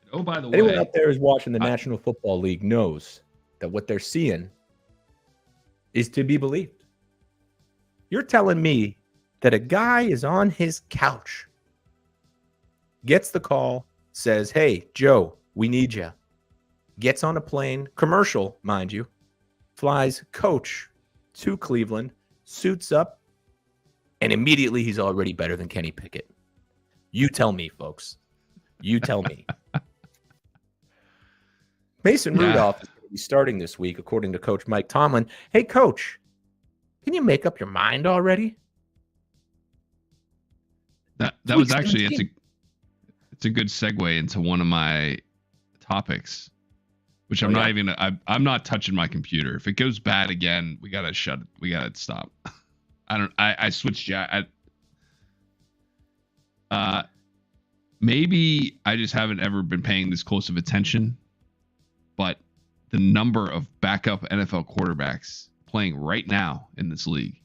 Speaker 1: And oh, by the way.
Speaker 2: Anyone out there who's watching the National Football League knows that what they're seeing is to be believed. You're telling me that a guy is on his couch, gets the call, says, hey, Joe, we need you. Gets on a plane, commercial, mind you, flies coach to Cleveland, suits up, and immediately he's already better than Kenny Pickett. You tell me, folks. You tell me. Mason Rudolph is going to be starting this week, according to Coach Mike Tomlin. Hey, Coach, can you make up your mind already?
Speaker 1: That was actually it's a good segue into one of my topics, which I'm not even. I'm not touching my computer. If it goes bad again, we gotta shut it. We gotta stop. I switched. Maybe I just haven't ever been paying this close of attention, but the number of backup NFL quarterbacks playing right now in this league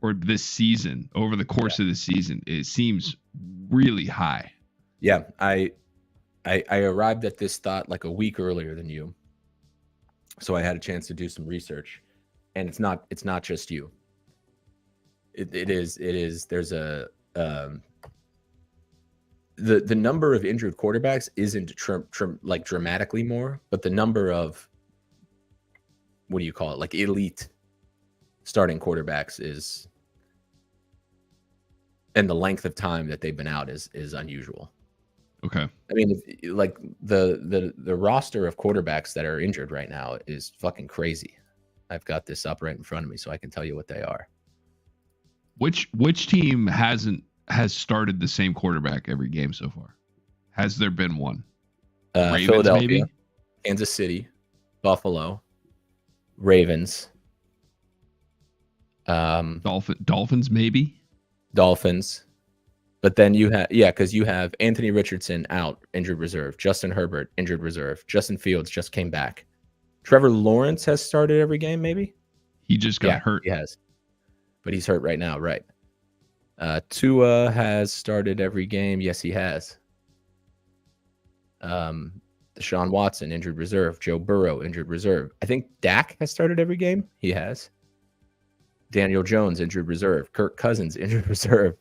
Speaker 1: or this season, over the course of the season, it seems really high.
Speaker 2: Yeah, I arrived at this thought like a week earlier than you, so I had a chance to do some research, and it's not just you. It is. There's a the number of injured quarterbacks isn't like dramatically more, but the number of, what do you call it, like elite starting quarterbacks is, and the length of time that they've been out is unusual.
Speaker 1: Okay.
Speaker 2: I mean, like the roster of quarterbacks that are injured right now is fucking crazy. I've got this up right in front of me, so I can tell you what they are.
Speaker 1: Which team has started the same quarterback every game so far? Has there been one?
Speaker 2: Ravens, Philadelphia, maybe? Kansas City, Buffalo, Ravens,
Speaker 1: Dolphins, maybe.
Speaker 2: Dolphins. But then you have, because you have Anthony Richardson out, injured reserve. Justin Herbert, injured reserve. Justin Fields just came back. Trevor Lawrence has started every game, maybe?
Speaker 1: He just got hurt.
Speaker 2: He has. But he's hurt right now, right? Tua has started every game. Yes, he has. Deshaun Watson, injured reserve. Joe Burrow, injured reserve. I think Dak has started every game. He has. Daniel Jones, injured reserve. Kirk Cousins, injured reserve.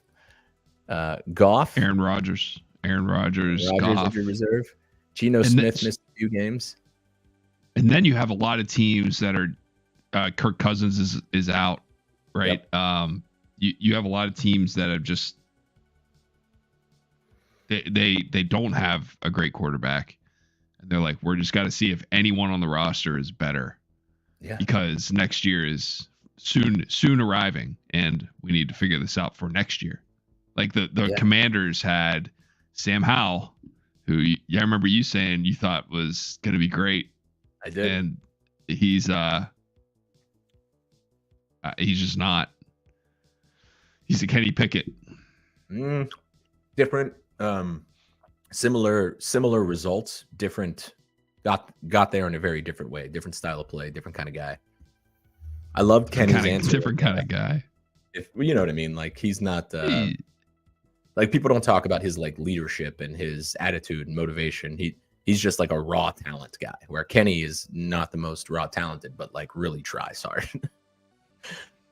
Speaker 2: Goff.
Speaker 1: Aaron Rodgers, Goff.
Speaker 2: Injured reserve. Geno Smith missed a few games.
Speaker 1: And then you have a lot of teams that are Kirk Cousins is out, right? Yep. You have a lot of teams that have just they don't have a great quarterback, and they're like, we're just got to see if anyone on the roster is better, because next year is soon arriving, and we need to figure this out for next year. Like the Commanders had Sam Howell, who I remember you saying you thought was going to be great.
Speaker 2: I did,
Speaker 1: and he's just not. He's a Kenny Pickett.
Speaker 2: Different, similar results. Different. Got there in a very different way. Different style of play. Different kind of guy. I loved Kenny's answer.
Speaker 1: Different kind of guy.
Speaker 2: If you know what I mean, like he's not. Like people don't talk about his like leadership and his attitude and motivation. He's just like a raw talent guy. Where Kenny is not the most raw talented, but like really tries hard.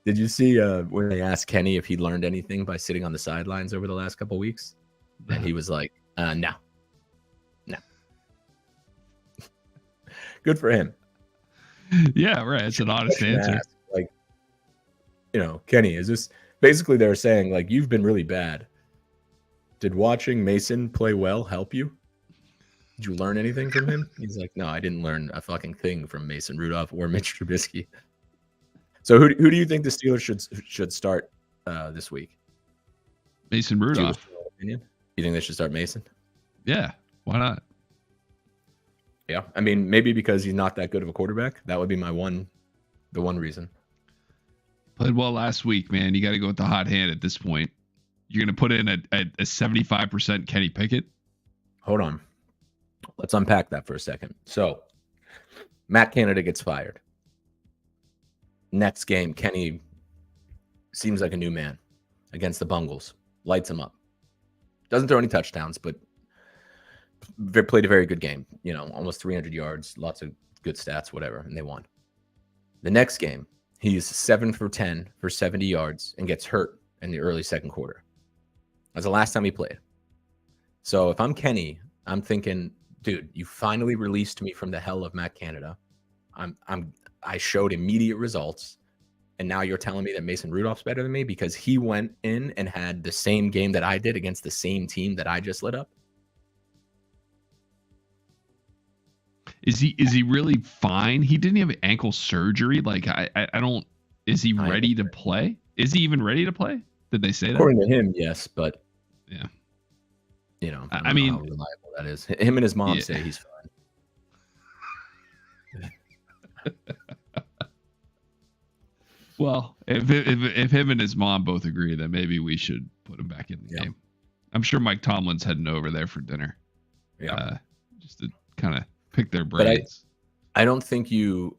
Speaker 2: Did you see when they asked Kenny if he learned anything by sitting on the sidelines over the last couple of weeks? And he was like, no. Good for him.
Speaker 1: Yeah, right. It's an honest answer.
Speaker 2: Like, Kenny, is this basically they're saying like, you've been really bad. Did watching Mason play well help you? Did you learn anything from him? He's like, no, I didn't learn a fucking thing from Mason Rudolph or Mitch Trubisky. So who do you think the Steelers should start this week?
Speaker 1: Mason Rudolph.
Speaker 2: You think they should start Mason?
Speaker 1: Yeah, why not?
Speaker 2: Yeah, I mean, maybe because he's not that good of a quarterback. That would be the one reason.
Speaker 1: Played well last week, man. You got to go with the hot hand at this point. You're going to put in a 75% Kenny Pickett?
Speaker 2: Hold on. Let's unpack that for a second. So, Matt Canada gets fired. Next game, Kenny seems like a new man against the Bungles. Lights him up. Doesn't throw any touchdowns, but played a very good game. Almost 300 yards, lots of good stats, whatever, and they won. The next game, he's 7 for 10 for 70 yards and gets hurt in the early second quarter. That's the last time he played. So if I'm Kenny, I'm thinking, dude, you finally released me from the hell of Matt Canada. I showed immediate results, and now you're telling me that Mason Rudolph's better than me because he went in and had the same game that I did against the same team that I just lit up.
Speaker 1: Is he really fine? He didn't have ankle surgery. Like I don't. Is he ready to play? Is he even ready to play? Did they say that?
Speaker 2: According to him, yes, but
Speaker 1: yeah.
Speaker 2: I mean, how reliable that is. Him and his mom say he's fine.
Speaker 1: Well, if him and his mom both agree, then maybe we should put him back in the game. I'm sure Mike Tomlin's heading over there for dinner.
Speaker 2: Yeah,
Speaker 1: just to kind of pick their brains.
Speaker 2: But I don't think you.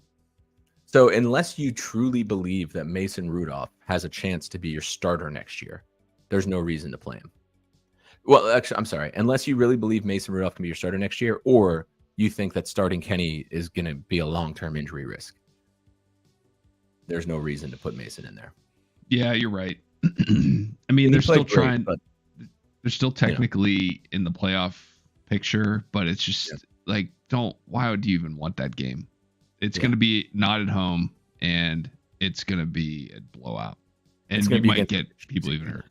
Speaker 2: So unless you truly believe that Mason Rudolph has a chance to be your starter next year, there's no reason to play him. Well, actually, I'm sorry. Unless you really believe Mason Rudolph can be your starter next year, or you think that starting Kenny is going to be a long-term injury risk, there's no reason to put Mason in there.
Speaker 1: Yeah, you're right. I mean, they're still trying. They're still technically in the playoff picture, but it's just like, why would you even want that game? It's going to be not at home, and it's going to be a blowout, and you might get people even hurt.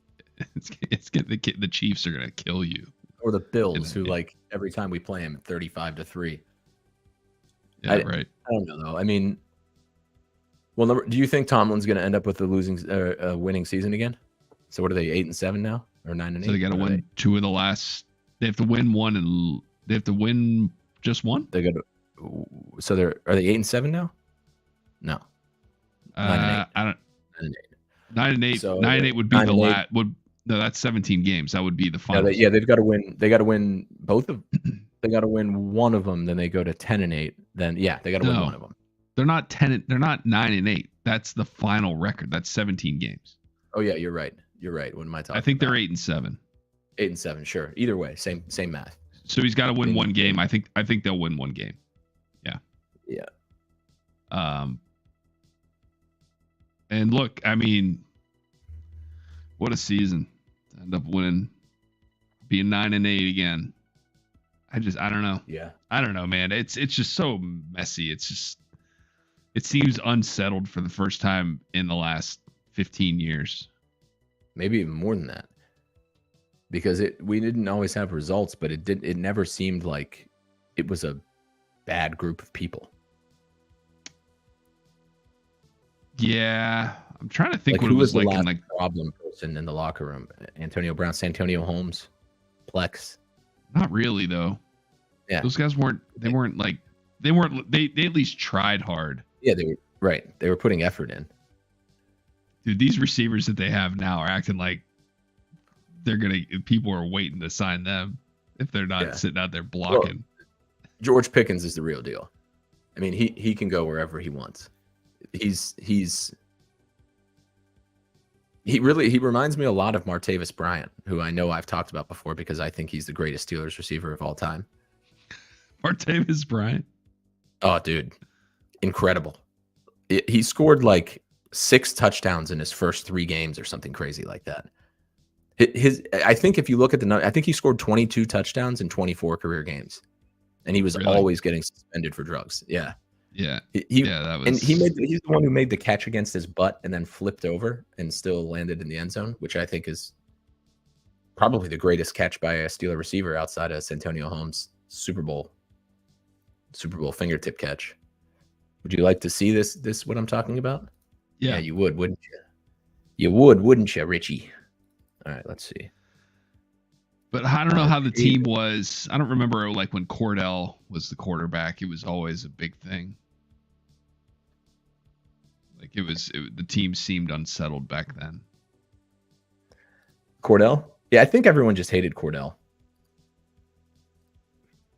Speaker 1: It's the Chiefs are going to kill you,
Speaker 2: or the Bills, who like every time we play them 35-3.
Speaker 1: Yeah, right.
Speaker 2: I don't know though. I mean, well, do you think Tomlin's going to end up with a winning season again? So what are they, 8-7 now, or 9-8?
Speaker 1: So they got to win 2 of the last. They have to win one, and they have to win just one.
Speaker 2: They got to. So are they 8-7 now? No.
Speaker 1: 9-8. I don't. 9-8.
Speaker 2: So
Speaker 1: 9-8 would be the last. No, that's 17 games. That would be the final.
Speaker 2: Yeah, they've got to win. They got to win both of. They got to win one of them. Then they go to 10-8. Then they got to win one of them.
Speaker 1: They're not 10. They're not 9-8. That's the final record. That's 17 games.
Speaker 2: Oh yeah, you're right. What am I talking?
Speaker 1: I think
Speaker 2: about?
Speaker 1: They're 8-7.
Speaker 2: 8-7. Sure. Either way, same math.
Speaker 1: So he's got to win one game. I think they'll win one game. Yeah.
Speaker 2: Yeah.
Speaker 1: And look, I mean, what a season! End up winning, being 9-8 again. I don't know.
Speaker 2: Yeah.
Speaker 1: I don't know, man. It's just so messy. It seems unsettled for the first time in the last 15 years.
Speaker 2: Maybe even more than that. Because we didn't always have results, but it never seemed like it was a bad group of people.
Speaker 1: Yeah, I'm trying to think what it was like in like
Speaker 2: problem person in the locker room. Antonio Brown, Santonio Holmes, Plex.
Speaker 1: Not really though.
Speaker 2: Yeah,
Speaker 1: those guys weren't. They at least tried hard.
Speaker 2: Yeah, they were right. They were putting effort in.
Speaker 1: Dude, these receivers that they have now are acting like people are waiting to sign them if they're not sitting out there blocking.
Speaker 2: Well, George Pickens is the real deal. I mean, he can go wherever he wants. He reminds me a lot of Martavis Bryant, who I know I've talked about before because I think he's the greatest Steelers receiver of all time.
Speaker 1: Martavis Bryant?
Speaker 2: Oh, dude. Incredible. He scored like 6 touchdowns in his first 3 games or something crazy like that. I think if you look at the number, I think he scored 22 touchdowns in 24 career games. And he was always getting suspended for drugs. Yeah.
Speaker 1: Yeah.
Speaker 2: That was... And he's the one who made the catch against his butt and then flipped over and still landed in the end zone, which I think is probably the greatest catch by a Steeler receiver outside of Santonio Holmes' Super Bowl fingertip catch. Would you like to see this what I'm talking about?
Speaker 1: Yeah,
Speaker 2: you would, wouldn't you? You would, wouldn't you, Richie? All right, let's see.
Speaker 1: But I don't know how the team was. I don't remember like when Cordell was the quarterback. It was always a big thing. Like the team seemed unsettled back then.
Speaker 2: Cordell? Yeah, I think everyone just hated Cordell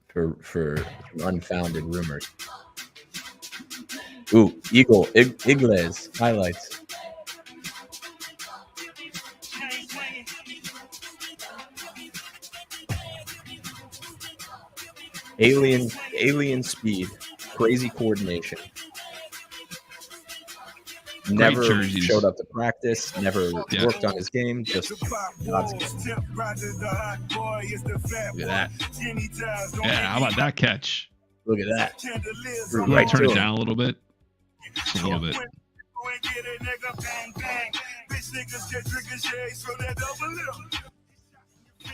Speaker 2: for unfounded rumors. Ooh, Igles highlights. Alien speed, crazy coordination. Never showed up to practice, never worked on his game, just God's game.
Speaker 1: Look at that. Yeah, how about that catch?
Speaker 2: Look at that.
Speaker 1: Right, turn it down a little bit. Just a little bit.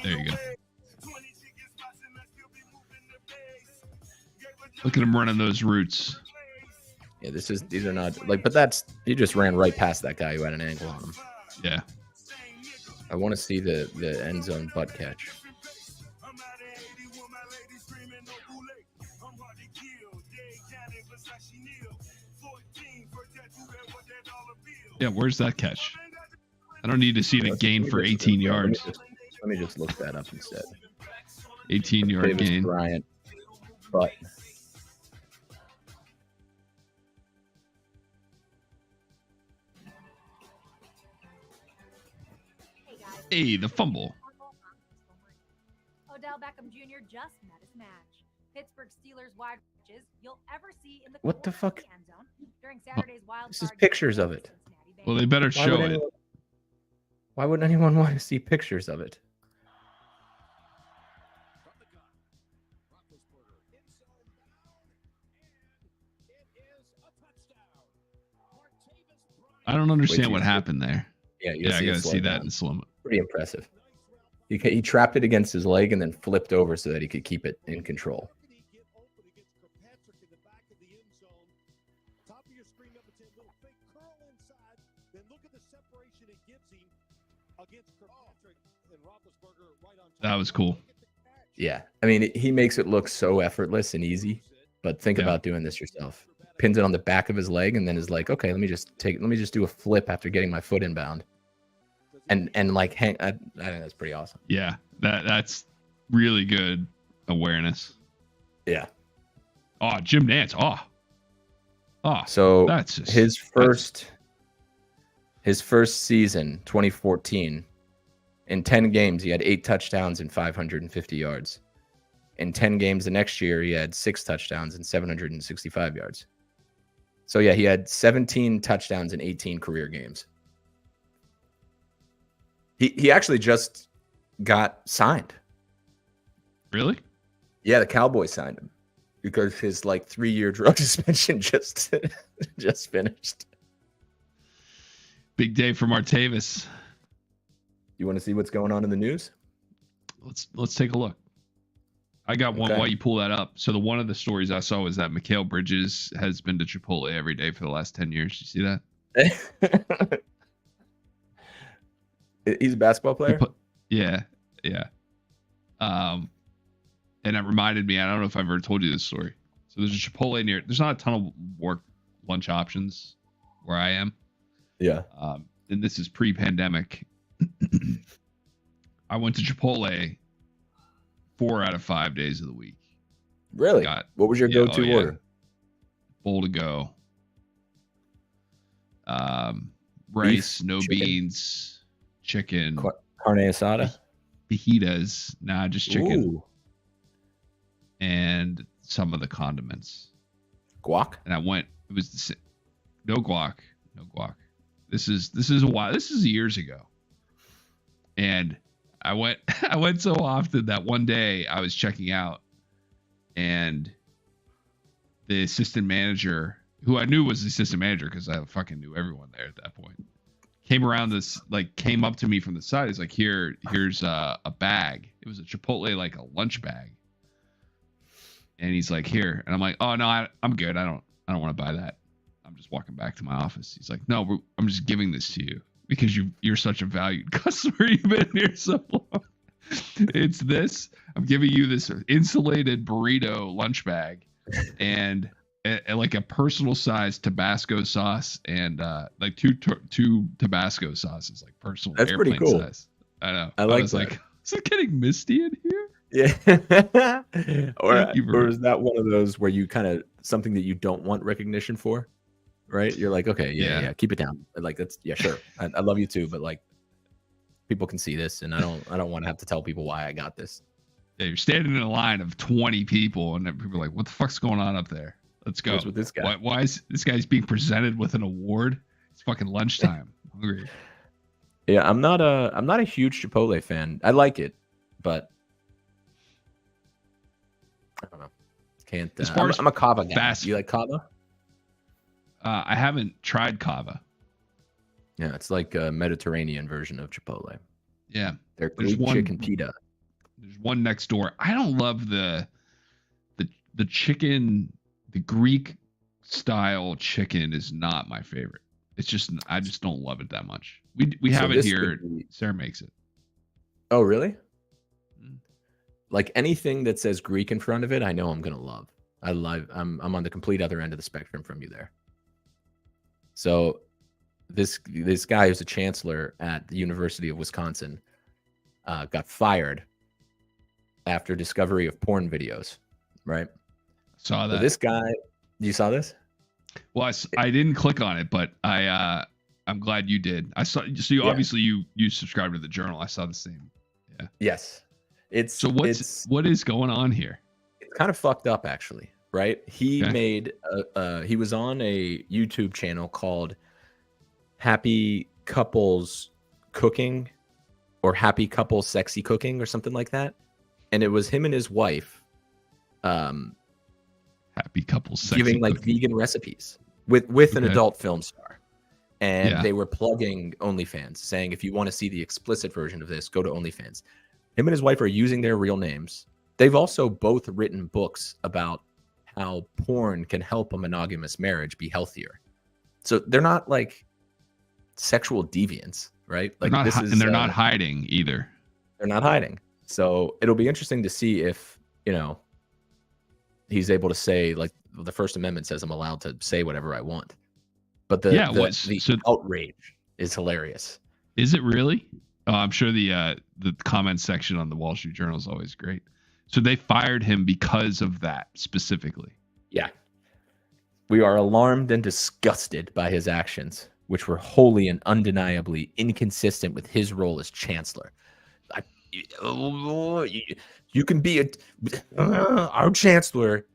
Speaker 1: There you go. Look at him running those routes.
Speaker 2: Yeah, these are not like, but he just ran right past that guy who had an angle on him.
Speaker 1: Yeah.
Speaker 2: I want to see the end zone butt catch.
Speaker 1: Yeah, where's that catch? I don't need to see the gain for 18 yards.
Speaker 2: Let me just look that up instead.
Speaker 1: 18-yard gain.
Speaker 2: Bryant, but
Speaker 1: hey, the fumble.
Speaker 3: Odell Beckham Jr. just met his match. Pittsburgh Steelers wide pitches you'll ever see in the
Speaker 2: what the fuck?
Speaker 3: End zone during Saturday's wild
Speaker 2: this is pictures of it.
Speaker 1: Well, they better show it.
Speaker 2: Why wouldn't anyone want to see pictures of it?
Speaker 1: I don't understand what happened there.
Speaker 2: Yeah,
Speaker 1: I gotta see that in slow mo.
Speaker 2: Pretty impressive. He trapped it against his leg and then flipped over so that he could keep it in control.
Speaker 1: That was cool.
Speaker 2: Yeah, I mean, he makes it look so effortless and easy, but think about doing this yourself. Pins it on the back of his leg and then is like, okay, let me just do a flip after getting my foot inbound, and like hang. I think that's pretty awesome.
Speaker 1: Yeah, that's really good awareness.
Speaker 2: Yeah.
Speaker 1: Oh, Jim Nantz.
Speaker 2: So
Speaker 1: that's just,
Speaker 2: his first season, 2014. In 10 games, he had 8 touchdowns and 550 yards. In 10 games the next year, he had 6 touchdowns and 765 yards. So, yeah, he had 17 touchdowns in 18 career games. He actually just got signed.
Speaker 1: Really?
Speaker 2: Yeah, the Cowboys signed him because his 3-year drug suspension just finished.
Speaker 1: Big day for Martavis.
Speaker 2: You want to see what's going on in the news?
Speaker 1: Let's take a look. I got one while you pull that up. So one of the stories I saw was that Mikal Bridges has been to Chipotle every day for the last 10 years. You see that?
Speaker 2: He's a basketball player?
Speaker 1: Yeah. And it reminded me, I don't know if I've ever told you this story. So there's a Chipotle there's not a ton of lunch options where I am.
Speaker 2: Yeah.
Speaker 1: And this is pre-pandemic. I went to Chipotle 4 out of 5 days of the week.
Speaker 2: Really? What was your go-to order?
Speaker 1: Bowl to go. Rice, no chicken. Beans, chicken.
Speaker 2: Carne asada?
Speaker 1: Fajitas. Nah, just chicken.
Speaker 2: Ooh.
Speaker 1: And some of the condiments.
Speaker 2: Guac?
Speaker 1: And I went, it was no guac. This is a while. This is years ago. And I went so often that one day I was checking out and the assistant manager, who I knew was the assistant manager because I fucking knew everyone there at that point, came up to me from the side. He's like, here's a bag. It was a Chipotle, a lunch bag. And he's like, here. And I'm like, oh no, I'm good. I don't want to buy that. I'm just walking back to my office. He's like, no, I'm just giving this to you because you're such a valued customer. You've been here so long. It's this. I'm giving you this insulated burrito lunch bag and like a personal size Tabasco sauce and two Tabasco sauces, like personal.
Speaker 2: That's
Speaker 1: airplane
Speaker 2: pretty cool.
Speaker 1: Size. I know.
Speaker 2: I was
Speaker 1: that. Like, is it getting misty in here?
Speaker 2: Yeah. or is that one of those where you kind of something that you don't want recognition for? Right? You're like, okay, yeah, keep it down. That's sure. I love you too, but people can see this, and I don't want to have to tell people why I got this.
Speaker 1: Yeah, you're standing in a line of 20 people, and people are like, "What the fuck's going on up there? Let's go."
Speaker 2: What's with this guy?
Speaker 1: Why is this guy's being presented with an award? It's fucking lunchtime. I'm hungry.
Speaker 2: Yeah, I'm not a huge Chipotle fan. I like it, but I don't know. Can't. I'm a Cava guy. You like Cava?
Speaker 1: I haven't tried Cava.
Speaker 2: Yeah, it's like a Mediterranean version of Chipotle.
Speaker 1: Yeah,
Speaker 2: they're Greek chicken pita.
Speaker 1: There's one next door. I don't love the chicken. The Greek style chicken is not my favorite. It's just I just don't love it that much. We have it here. Sarah makes it.
Speaker 2: Oh, really? Like anything that says Greek in front of it, I know I'm gonna love. I'm on the complete other end of the spectrum from you there. So this guy who's a chancellor at the University of Wisconsin got fired after discovery of porn videos, right?
Speaker 1: Saw that.
Speaker 2: So this guy, you saw this?
Speaker 1: Well, I didn't click on it, but I'm glad you did. I saw. So you obviously you subscribed to the Journal. I saw the same. Yeah.
Speaker 2: Yes.
Speaker 1: What is going on here?
Speaker 2: It's kind of fucked up, actually. Right? He made he was on a YouTube channel called Happy Couples Cooking or Happy Couples Sexy Cooking or something like that. And it was him and his wife
Speaker 1: Happy Couples Sexy
Speaker 2: giving
Speaker 1: Cooking.
Speaker 2: vegan recipes with an adult film star. and
Speaker 1: Yeah.
Speaker 2: they were plugging OnlyFans, saying if you want to see the explicit version of this, go to OnlyFans. Him and his wife are using their real names. They've also both written books about how porn can help a monogamous marriage be healthier. So they're not like sexual deviants, right? Like
Speaker 1: They're not
Speaker 2: this
Speaker 1: hi-
Speaker 2: is,
Speaker 1: and they're not hiding either.
Speaker 2: they're not hiding. So it'll be interesting to see if, he's able to say, like, the First Amendment says I'm allowed to say whatever I want. But the outrage is hilarious.
Speaker 1: Is it really? Oh, I'm sure the comment section on the Wall Street Journal is always great. So they fired him because of that specifically.
Speaker 2: Yeah. We are alarmed and disgusted by his actions, which were wholly and undeniably inconsistent with his role as chancellor. You can be our chancellor.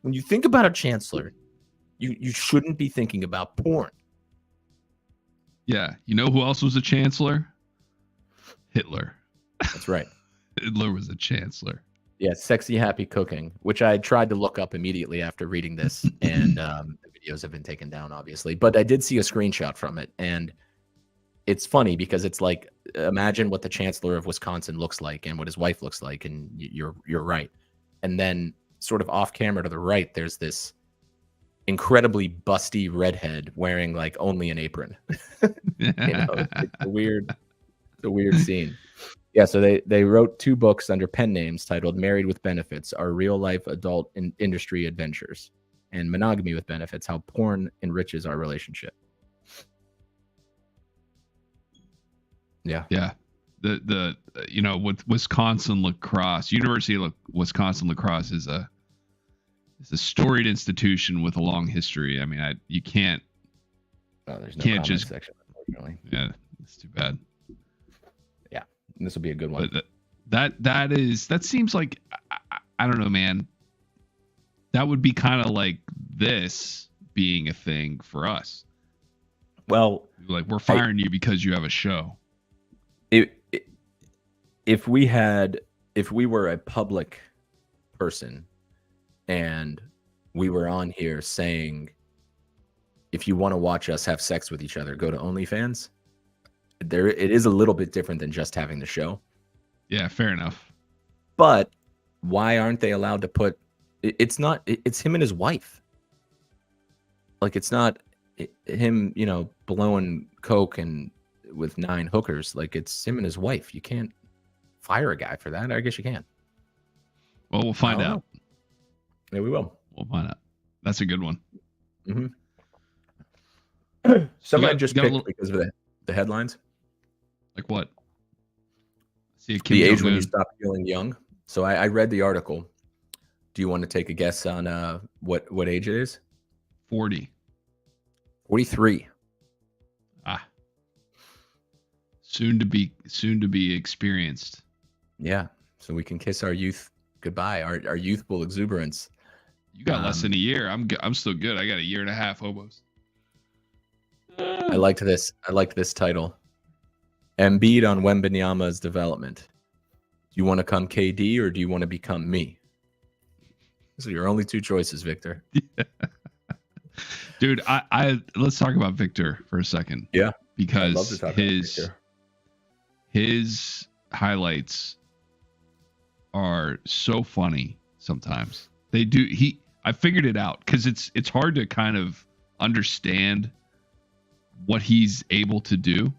Speaker 2: When you think about a chancellor, you shouldn't be thinking about porn.
Speaker 1: Yeah. You know who else was a chancellor? Hitler.
Speaker 2: That's right.
Speaker 1: Hitler was a chancellor.
Speaker 2: Yeah, sexy happy cooking, which I tried to look up immediately after reading this, and the videos have been taken down, obviously. But I did see a screenshot from it, and it's funny because it's like, imagine what the chancellor of Wisconsin looks like and what his wife looks like, and you're right. And then, sort of off camera to the right, there's this incredibly busty redhead wearing like only an apron. It's a weird scene. Yeah, so they wrote 2 books under pen names titled Married with Benefits, Our Real Life Adult Industry Adventures, and Monogamy with Benefits, How Porn Enriches Our Relationship. Yeah.
Speaker 1: Yeah. The with Wisconsin lacrosse, University of Wisconsin lacrosse is a storied institution with a long history. I mean, you can't.
Speaker 2: Oh, there's no
Speaker 1: can't
Speaker 2: comment
Speaker 1: just
Speaker 2: section, unfortunately.
Speaker 1: Yeah, it's too bad.
Speaker 2: This will be a good one.
Speaker 1: But that seems like I don't know, man. That would be kind of like this being a thing for us.
Speaker 2: Well,
Speaker 1: like we're firing you because you have a show.
Speaker 2: If we were a public person and we were on here saying, if you want to watch us have sex with each other, go to OnlyFans. It is a little bit different than just having the show.
Speaker 1: Yeah, fair enough.
Speaker 2: But why aren't they allowed to put? It's him and his wife. Like, it's not him, blowing coke and with 9 hookers. Like, it's him and his wife. You can't fire a guy for that. I guess you can.
Speaker 1: Well, we'll find out.
Speaker 2: Yeah, we will.
Speaker 1: We'll find out. That's a good one.
Speaker 2: Mm-hmm. Somebody just picked because of the headlines.
Speaker 1: Like what? See,
Speaker 2: the age when you stop feeling young. So I read the article. Do you want to take a guess on what age it is?
Speaker 1: 40.
Speaker 2: 43.
Speaker 1: Soon to be experienced.
Speaker 2: Yeah. So we can kiss our youth goodbye, our youthful exuberance.
Speaker 1: You got less than a year. I'm still good. I got a year and a half almost.
Speaker 2: I liked this title. Embiid on Wembanyama's development. Do you want to come KD or do you want to become me? Those are your only 2 choices, Victor.
Speaker 1: Yeah. Dude, I let's talk about Victor for a second.
Speaker 2: Yeah.
Speaker 1: Because
Speaker 2: I'd love to talk about Victor.
Speaker 1: His highlights are so funny sometimes. I figured it out because it's hard to kind of understand what he's able to do.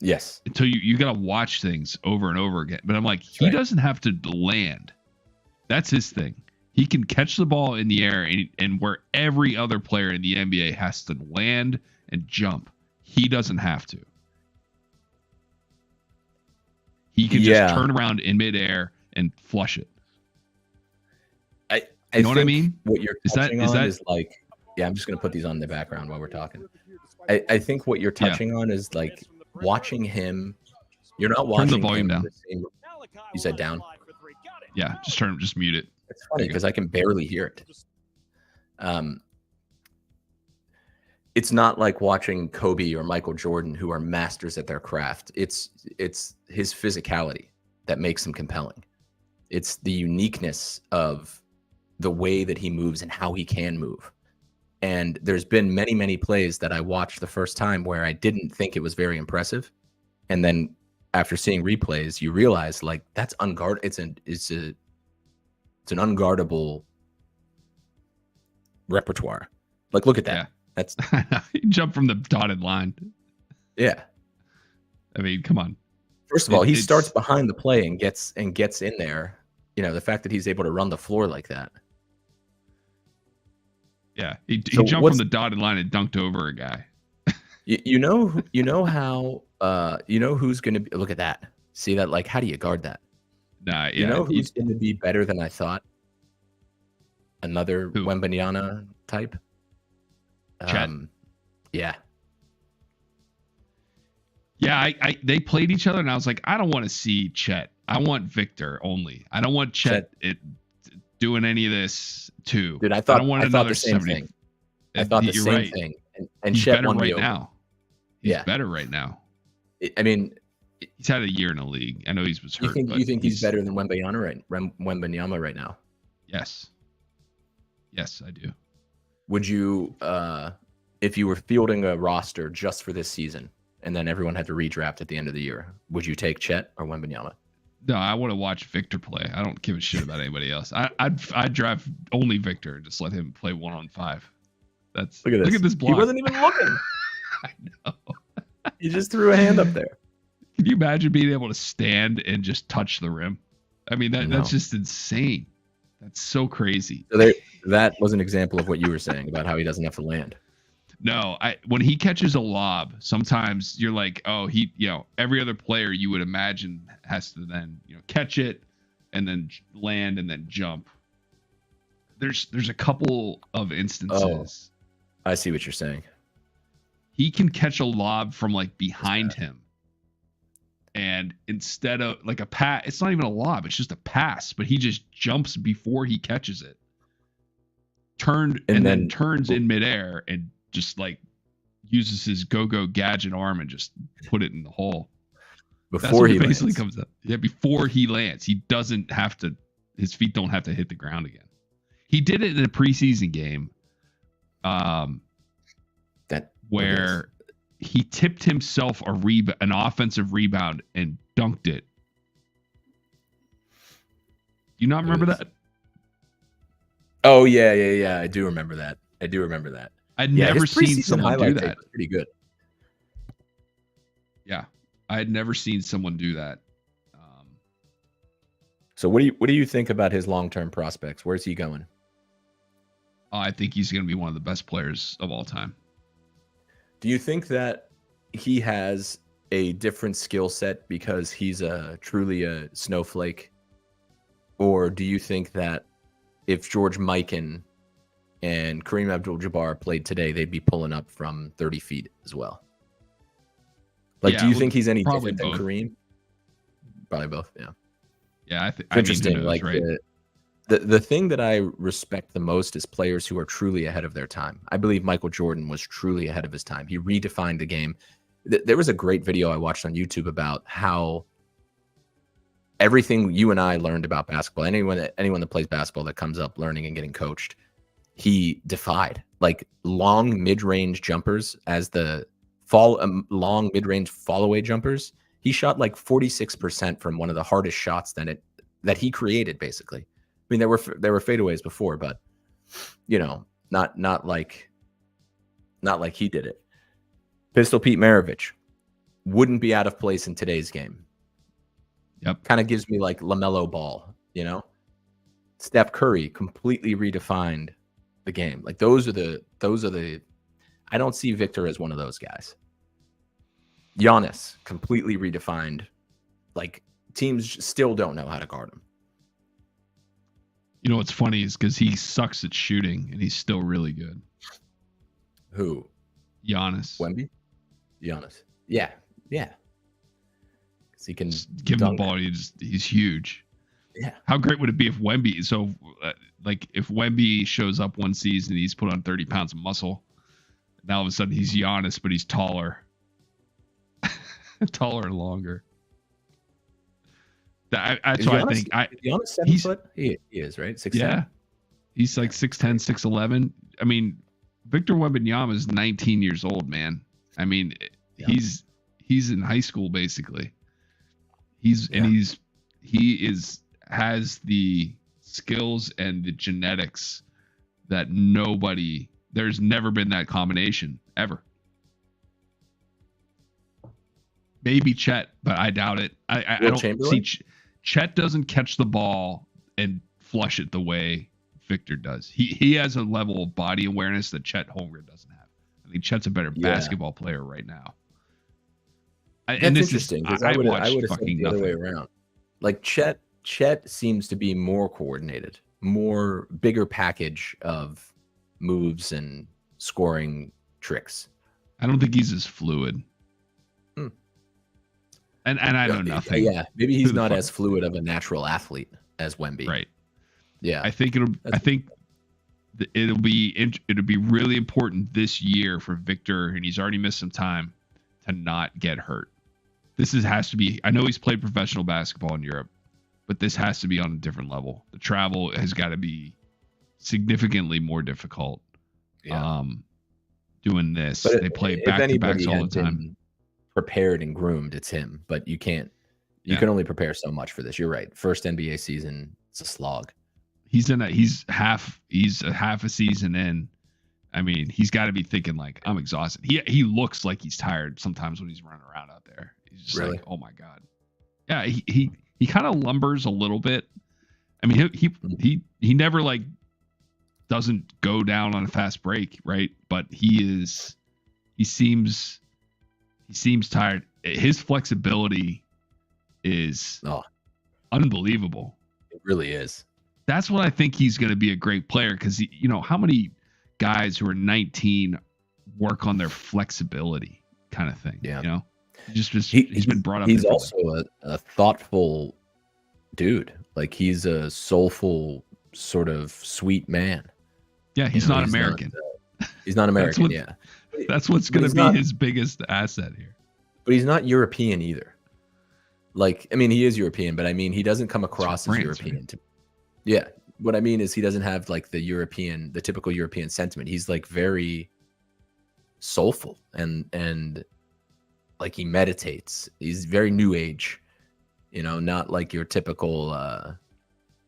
Speaker 2: Yes.
Speaker 1: Until you got to watch things over and over again. But I'm like, he doesn't have to land. That's his thing. He can catch the ball in the air and where every other player in the NBA has to land and jump, he doesn't have to. He can just turn around in midair and flush it.
Speaker 2: I
Speaker 1: know what I mean?
Speaker 2: What you're touching on is like, I'm just going to put these on in the background while we're talking. I think what you're touching on is like watching him. You're not watching
Speaker 1: the volume down.
Speaker 2: You said down?
Speaker 1: Yeah, just mute it.
Speaker 2: It's funny because I can barely hear it. It's not like watching Kobe or Michael Jordan, who are masters at their craft. It's his physicality that makes him compelling. It's the uniqueness of the way that he moves and how he can move. And there's been many, many plays that I watched the first time where I didn't think it was very impressive. And then after seeing replays, you realize like that's unguarded. It's an unguardable repertoire. Like, look at that.
Speaker 1: Yeah.
Speaker 2: That's
Speaker 1: he jumped from the dotted line.
Speaker 2: yeah.
Speaker 1: I mean, come on.
Speaker 2: First of all, he starts behind the play and gets in there. You know, the fact that he's able to run the floor like that.
Speaker 1: Yeah, he jumped from the dotted line and dunked over a guy.
Speaker 2: You know how who's going to be, look at that. See that? Like, how do you guard that?
Speaker 1: Nah, yeah.
Speaker 2: You know who's going to be better than I thought? Another Wembanyama type.
Speaker 1: Chet.
Speaker 2: Yeah.
Speaker 1: Yeah, they played each other, and I was like, I don't want to see Chet. I want Victor only. I don't want Chet doing any of this too.
Speaker 2: Dude, I thought the same thing. I thought the same thing. And
Speaker 1: he's
Speaker 2: Chet
Speaker 1: better
Speaker 2: won
Speaker 1: right now. He's
Speaker 2: yeah.
Speaker 1: better right now.
Speaker 2: I mean,
Speaker 1: he's had a year in the league. I know he was hurt.
Speaker 2: You think he's better than Wembanyama right now?
Speaker 1: Yes. Yes, I do.
Speaker 2: Would you, if you were fielding a roster just for this season, and then everyone had to redraft at the end of the year, would you take Chet or Wembanyama?
Speaker 1: No, I want to watch Victor play. I don't give a shit about anybody else. I'd draft only Victor and just let him play 1-on-5. That's look at this block.
Speaker 2: He wasn't even looking.
Speaker 1: I know.
Speaker 2: He just threw a hand up there.
Speaker 1: Can you imagine being able to stand and just touch the rim? I mean, that's just insane. That's so crazy.
Speaker 2: So that was an example of what you were saying about how he doesn't have to land.
Speaker 1: No, when he catches a lob, sometimes you're like, oh, every other player you would imagine has to then, catch it and then land and then jump. There's a couple of instances.
Speaker 2: Oh, I see what you're saying.
Speaker 1: He can catch a lob from like behind him. And instead of like a pass, it's not even a lob, it's just a pass, but he just jumps before he catches it. And then turns in midair and just like uses his go-go gadget arm and just put it in the hole.
Speaker 2: Before he
Speaker 1: basically
Speaker 2: lands.
Speaker 1: comes up. Yeah, before he lands. He doesn't have to, his feet don't have to hit the ground again. He did it in a preseason game. Where he tipped himself an offensive rebound and dunked it. Do you not remember that?
Speaker 2: Oh yeah. I do remember that.
Speaker 1: I'd never seen someone do that.
Speaker 2: Pretty good.
Speaker 1: Yeah, I had never seen someone do that.
Speaker 2: So what do you think about his long-term prospects? Where's he going?
Speaker 1: I think he's going to be one of the best players of all time.
Speaker 2: Do you think that he has a different skill set because he's truly a snowflake? Or do you think that if George Mikan and Kareem Abdul-Jabbar played today, they'd be pulling up from 30 feet as well? Like, do you think he's any different than Kareem? Probably both, yeah.
Speaker 1: Yeah,
Speaker 2: interesting.
Speaker 1: Knows,
Speaker 2: like
Speaker 1: right?
Speaker 2: The thing that I respect the most is players who are truly ahead of their time. I believe Michael Jordan was truly ahead of his time. He redefined the game. There was a great video I watched on YouTube about how everything you and I learned about basketball, anyone that plays basketball that comes up learning and getting coached, he defied. Like long mid-range jumpers as the long mid-range fall-away jumpers. He shot like 46% from one of the hardest shots that he created, basically. I mean, there were fadeaways before, but not like he did it. Pistol Pete Maravich wouldn't be out of place in today's game.
Speaker 1: Yep.
Speaker 2: Kind of gives me like LaMelo Ball, Steph Curry completely redefined the game. Like those are the I don't see Victor as one of those guys. Giannis completely redefined. Like teams still don't know how to guard him.
Speaker 1: You know what's funny is because he sucks at shooting and he's still really good.
Speaker 2: Who?
Speaker 1: Giannis.
Speaker 2: Wemby? Giannis. Yeah. Because he can
Speaker 1: give him the ball. He's huge.
Speaker 2: Yeah.
Speaker 1: How great would it be if Wemby? So, if Wemby shows up one season, he's put on 30 pounds of muscle. Now all of a sudden he's Giannis, but he's taller, taller and longer. That's why I think
Speaker 2: Giannis 7 foot. He is right. 6'10".
Speaker 1: Yeah, he's like 6'10", 6'11". I mean, Victor Wembanyama is 19 years old, man. I mean,
Speaker 2: Yeah.
Speaker 1: he's in high school basically. Has the skills and the genetics that there's never been that combination ever. Maybe Chet, but I doubt it. I don't see Chet doesn't catch the ball and flush it the way Victor does. He has a level of body awareness that Chet Holmgren doesn't have. I think Chet's a better basketball player right now.
Speaker 2: That's interesting because I would have said the other way around. Like Chet seems to be more coordinated, more bigger package of moves and scoring tricks.
Speaker 1: I don't think he's as fluid. And I know nothing.
Speaker 2: Yeah, maybe he's not as fluid of a natural athlete as Wemby.
Speaker 1: Right.
Speaker 2: Yeah.
Speaker 1: I think it'll be really important this year for Victor, and he's already missed some time, to not get hurt. Has to be. I know he's played professional basketball in Europe, but this has to be on a different level. The travel has got to be significantly more difficult.
Speaker 2: Yeah.
Speaker 1: Doing this, but they play back-to-backs all the time.
Speaker 2: Prepared and groomed, it's him. But you can't. You can only prepare so much for this. You're right. First NBA season, it's a slog.
Speaker 1: He's half a season in. I mean, he's got to be thinking like, I'm exhausted. He looks like he's tired sometimes when he's running around out there. He's just like, oh my god. Yeah, he kind of lumbers a little bit. I mean, he never like doesn't go down on a fast break, right? But he seems tired. His flexibility is unbelievable.
Speaker 2: It really is.
Speaker 1: That's what I think he's going to be a great player, because how many guys who are 19 work on their flexibility kind of thing.
Speaker 2: Yeah.
Speaker 1: He's been brought up.
Speaker 2: He's also a thoughtful dude. Like he's a soulful, sort of sweet man.
Speaker 1: Yeah, he's not American.
Speaker 2: He's not American.
Speaker 1: That's what's going to be his biggest asset here.
Speaker 2: But he's not European either. Like, I mean, he is European, but I mean, he doesn't come across as European. Right? Yeah. What I mean is he doesn't have like the typical European sentiment. He's like very soulful and like he meditates. He's very new age, not like your typical,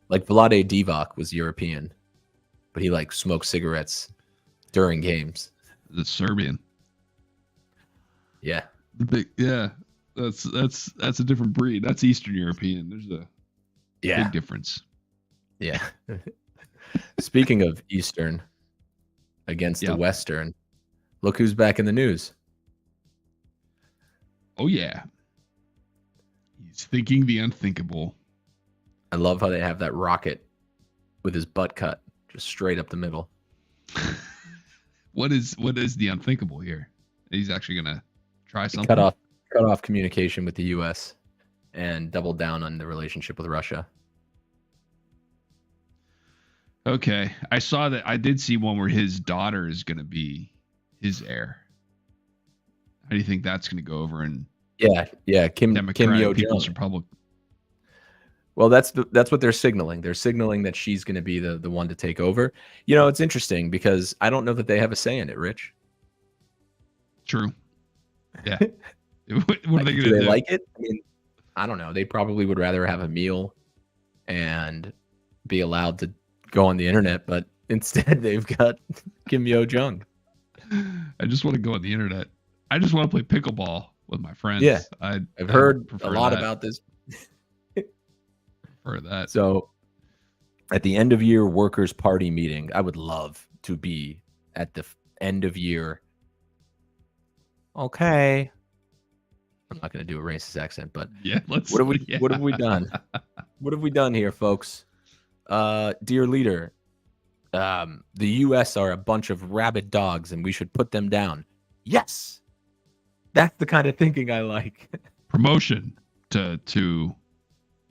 Speaker 2: like Vlade Divac was European, but he like smoked cigarettes during games.
Speaker 1: The Serbian.
Speaker 2: Yeah.
Speaker 1: That's a different breed. That's Eastern European. There's a big difference.
Speaker 2: Yeah. Speaking of Eastern against the Western, look who's back in the news.
Speaker 1: Oh yeah. He's thinking the unthinkable.
Speaker 2: I love how they have that rocket with his butt cut just straight up the middle.
Speaker 1: What is the unthinkable here? He's actually gonna try something.
Speaker 2: Cut off communication with the U.S. and double down on the relationship with Russia.
Speaker 1: Okay, I did see one where his daughter is gonna be his heir. How do you think that's gonna go over in?
Speaker 2: Yeah, Kim Yo
Speaker 1: People's
Speaker 2: Jong.
Speaker 1: Republic.
Speaker 2: Well, that's what they're signaling. They're signaling that she's going to be the one to take over. It's interesting because I don't know that they have a say in it, Rich.
Speaker 1: True. Yeah. What are they going to do?
Speaker 2: Do they like it? I mean, I don't know. They probably would rather have a meal and be allowed to go on the internet, but instead they've got Kim Yo Jong.
Speaker 1: I just want to go on the internet. I just want to play pickleball with my friends.
Speaker 2: Yeah. I've heard a lot about this.
Speaker 1: For that.
Speaker 2: So at the end of year workers party meeting, I would love to be at the end of year. Okay. I'm not going to do a racist accent, but what have we done? What have we done here, folks? Dear leader, the US are a bunch of rabid dogs and we should put them down. Yes. That's the kind of thinking I like.
Speaker 1: Promotion to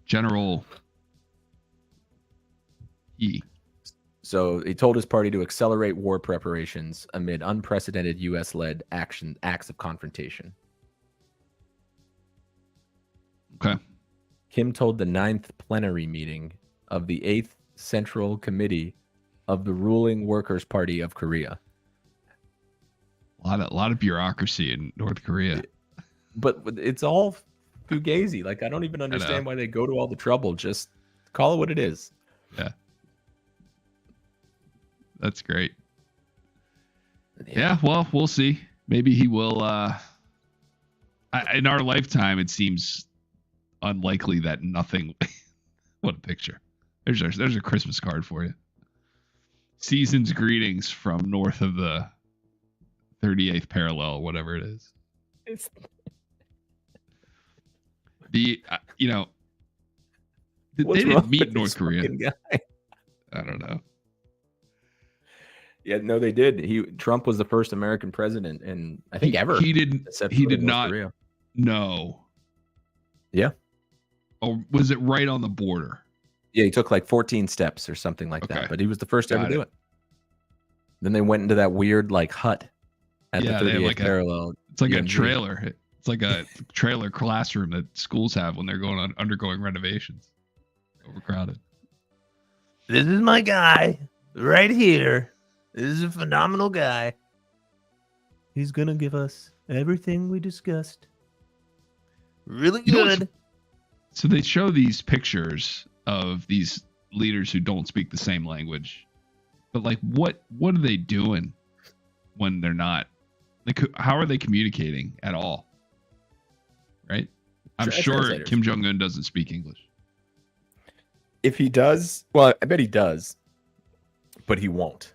Speaker 1: General E.
Speaker 2: So he told his party to accelerate war preparations amid unprecedented U.S.-led acts of confrontation.
Speaker 1: Okay.
Speaker 2: Kim told the 9th plenary meeting of the 8th Central Committee of the ruling Workers' Party of Korea.
Speaker 1: A lot of bureaucracy in North Korea.
Speaker 2: But it's all fugazi. Like, I don't even understand why they go to all the trouble. Just call it what it is.
Speaker 1: Yeah. That's great. Yeah, well, we'll see. Maybe he will. In our lifetime, it seems unlikely that nothing. What a picture! There's a Christmas card for you. Season's greetings from north of the 38th parallel, whatever it is.
Speaker 2: It's
Speaker 1: the they didn't meet North Korea. I don't know.
Speaker 2: Yeah, no, they did. Trump was the first American president, and I think ever.
Speaker 1: He did not.
Speaker 2: Korea.
Speaker 1: No.
Speaker 2: Yeah.
Speaker 1: Or was it right on the border?
Speaker 2: Yeah, he took like 14 steps or something like that, but he was the first to ever do it. Then they went into that weird like hut at the 38th parallel.
Speaker 1: It's like a trailer. It's like a trailer classroom that schools have when they're undergoing renovations. Overcrowded.
Speaker 4: This is my guy right here. This is a phenomenal guy. He's gonna give us everything we discussed. Really good.
Speaker 1: So they show these pictures of these leaders who don't speak the same language, but like, what are they doing when they're not? Like, how are they communicating at all? Right? I'm sure Kim Jong-un doesn't speak English.
Speaker 2: If he does, well, I bet he does, but he won't.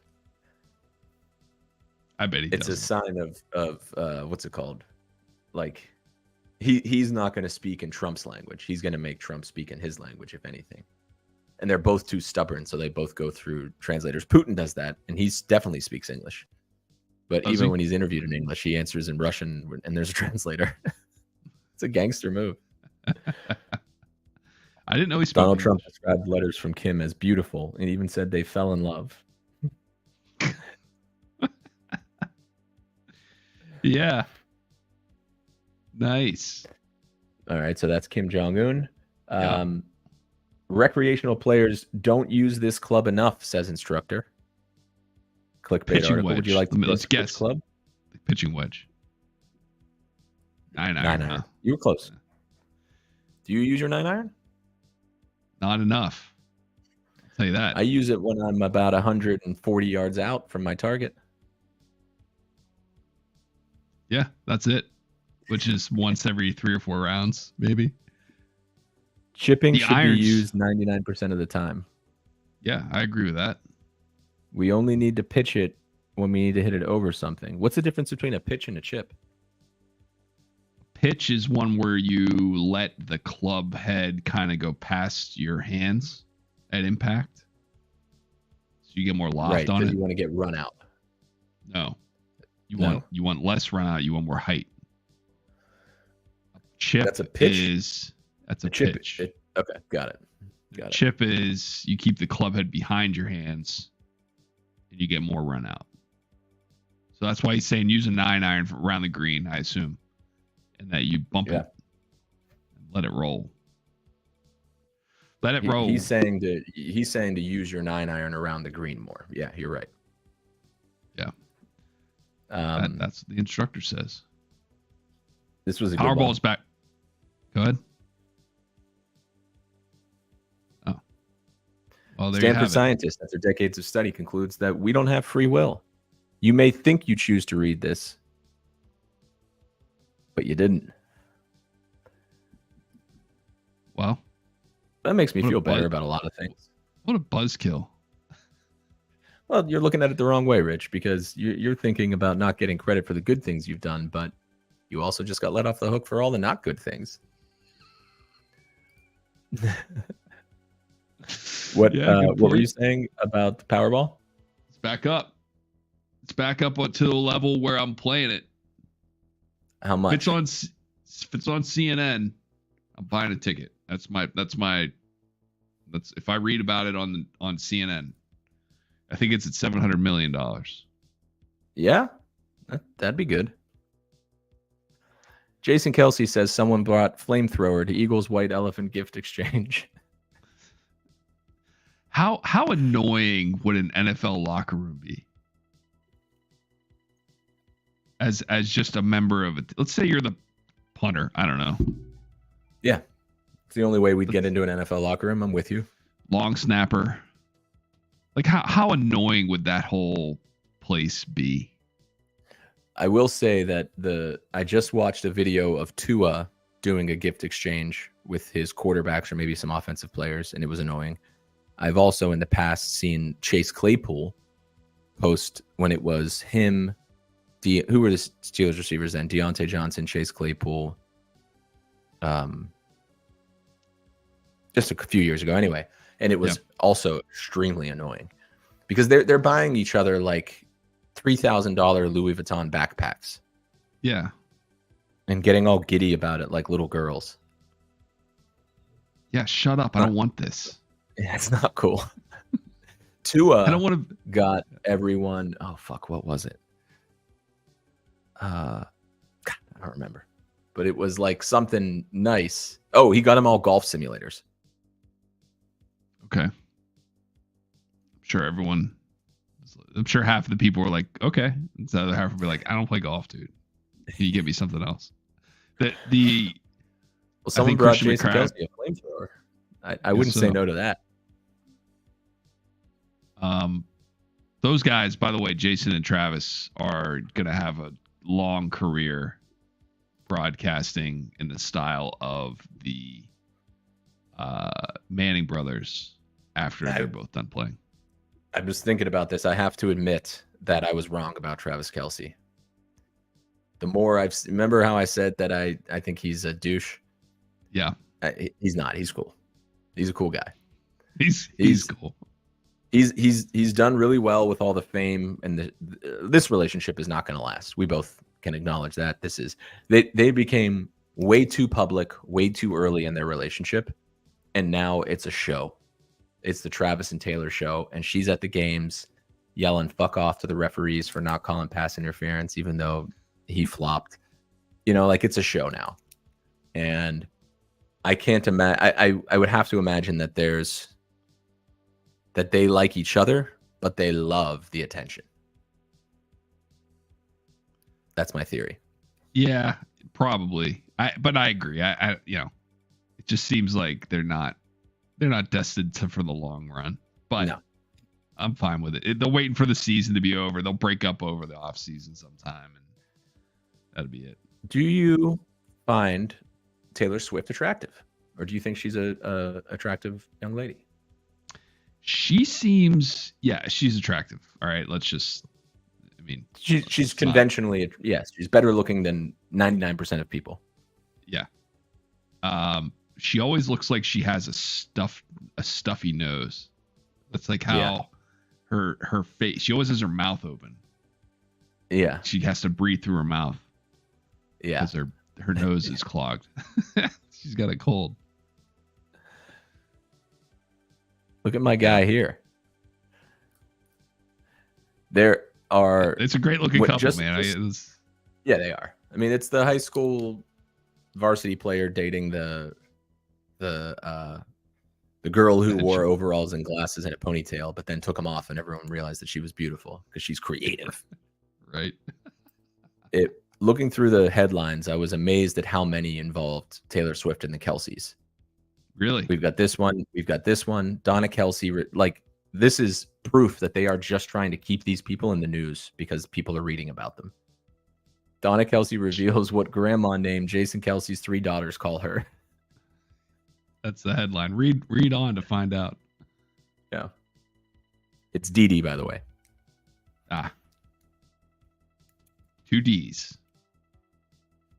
Speaker 1: I bet he does.
Speaker 2: It's a sign of what's it called? Like, he's not going to speak in Trump's language. He's going to make Trump speak in his language, if anything. And they're both too stubborn, so they both go through translators. Putin does that, and he definitely speaks English. But even when he's interviewed in English, he answers in Russian, and there's a translator. It's a gangster move.
Speaker 1: I didn't know he spoke
Speaker 2: Donald
Speaker 1: English.
Speaker 2: Trump described letters from Kim as beautiful, and even said they fell in love.
Speaker 1: Yeah. Nice.
Speaker 2: All right, so that's Kim Jong-un. Recreational players don't use this club enough, says instructor. Clickbait
Speaker 1: Pitching
Speaker 2: article.
Speaker 1: wedge.
Speaker 2: Would you like to
Speaker 1: Let's guess.
Speaker 2: Which club?
Speaker 1: Pitching wedge. 9-iron. Huh?
Speaker 2: You were close. Do you use your 9-iron?
Speaker 1: Not enough. I'll tell you that.
Speaker 2: I use it when I'm about 140 yards out from my target.
Speaker 1: Yeah, that's it. Which is once every 3 or 4 rounds, maybe.
Speaker 2: Chipping should be used 99% of the time.
Speaker 1: Yeah, I agree with that.
Speaker 2: We only need to pitch it when we need to hit it over something. What's the difference between a pitch and a chip?
Speaker 1: Pitch is one where you let the club head kind of go past your hands at impact. So you get more loft on it.
Speaker 2: You want to get run out.
Speaker 1: No. You want less run out, you want more height. Chip
Speaker 2: that's a pitch.
Speaker 1: That's a pitch.
Speaker 2: Okay, got it.
Speaker 1: Chip is you keep the club head behind your hands and you get more run out. So that's why he's saying use a 9-iron around the green, I assume. And that you bump it and let it roll. Let it roll.
Speaker 2: He's saying to use your 9-iron around the green more. Yeah, you're right.
Speaker 1: Yeah. That's what the instructor says.
Speaker 2: This was a good
Speaker 1: Powerball's back. Go ahead. Oh. Well, there
Speaker 2: Stanford scientist, after decades of study, concludes that we don't have free will. You may think you choose to read this, but you didn't.
Speaker 1: Well,
Speaker 2: that makes me feel better about a lot of things.
Speaker 1: What a buzzkill.
Speaker 2: Well, you're looking at it the wrong way, Rich, because you're thinking about not getting credit for the good things you've done, but you also just got let off the hook for all the not good things. What were you saying about the Powerball?
Speaker 1: It's back up. It's back up to the level where I'm playing it.
Speaker 2: How much?
Speaker 1: If it's on CNN, I'm buying a ticket. That's if I read about it on CNN. I think it's at $700 million.
Speaker 2: Yeah, that'd be good. Jason Kelsey says someone brought flamethrower to Eagles White Elephant gift exchange.
Speaker 1: How annoying would an NFL locker room be? as just a member of it. Let's say you're the punter. I don't know.
Speaker 2: Yeah. It's the only way we'd get into an NFL locker room. I'm with you.
Speaker 1: Long snapper. Like how annoying would that whole place be?
Speaker 2: I will say that I just watched a video of Tua doing a gift exchange with his quarterbacks or maybe some offensive players, and it was annoying. I've also in the past seen Chase Claypool post when it was him. Who were the Steelers receivers then? Deontay Johnson, Chase Claypool. Just a few years ago, anyway, and it was also extremely annoying because they're buying each other like $3,000 Louis Vuitton backpacks.
Speaker 1: Yeah.
Speaker 2: And getting all giddy about it like little girls.
Speaker 1: Yeah, shut up. I don't want this.
Speaker 2: Yeah, it's not cool. Tua
Speaker 1: I don't want to
Speaker 2: got everyone. Oh, fuck. What was it? God, I don't remember. But it was like something nice. Oh, he got them all golf simulators.
Speaker 1: Okay. I'm sure half of the people were like, okay. And the other half would be like, I don't play golf, dude. Can you get me something else?
Speaker 2: Well, someone brought Jason Kelce a flamethrower. I wouldn't say no to that.
Speaker 1: Those guys, by the way, Jason and Travis, are going to have a long career broadcasting in the style of the Manning brothers after they're both done playing.
Speaker 2: I was thinking about this. I have to admit that I was wrong about Travis Kelce. The more remember how I said that I think he's a douche.
Speaker 1: Yeah,
Speaker 2: he's not. He's cool. He's a cool guy.
Speaker 1: He's cool.
Speaker 2: He's done really well with all the fame, and this relationship is not going to last. We both can acknowledge that. They became way too public, way too early in their relationship, and now it's a show. It's the Travis and Taylor show, and she's at the games yelling "fuck off" to the referees for not calling pass interference, even though he flopped. Like it's a show now, and I can't imagine. I would have to imagine that they like each other, but they love the attention. That's my theory.
Speaker 1: Yeah, probably. But I agree. It just seems like they're not destined for the long run. But no. I'm fine with it. They're waiting for the season to be over. They'll break up over the off season sometime, and that'll be it.
Speaker 2: Do you find Taylor Swift attractive, or do you think she's a attractive young lady?
Speaker 1: She seems, she's attractive. All right,
Speaker 2: she's conventionally, yes, she's better looking than 99% of people.
Speaker 1: Yeah. She always looks like she has a stuffy nose. That's like how her face. She always has her mouth open.
Speaker 2: Yeah.
Speaker 1: She has to breathe through her mouth.
Speaker 2: Yeah.
Speaker 1: Because her nose is clogged. She's got a cold.
Speaker 2: Look at my guy here. It's
Speaker 1: a great looking couple, man.
Speaker 2: Yeah, they are. I mean, it's the high school varsity player dating the girl who wore overalls and glasses and a ponytail, but then took them off, and everyone realized that she was beautiful because she's creative.
Speaker 1: Right.
Speaker 2: Looking through the headlines, I was amazed at how many involved Taylor Swift and the Kelces.
Speaker 1: Really?
Speaker 2: We've got this one. Donna Kelce. Like, this is proof that they are just trying to keep these people in the news because people are reading about them. Donna Kelce reveals what grandma named Jason Kelce's 3 daughters call her.
Speaker 1: That's the headline. Read on to find out.
Speaker 2: Yeah. It's Dee Dee, by the way.
Speaker 1: 2 D's.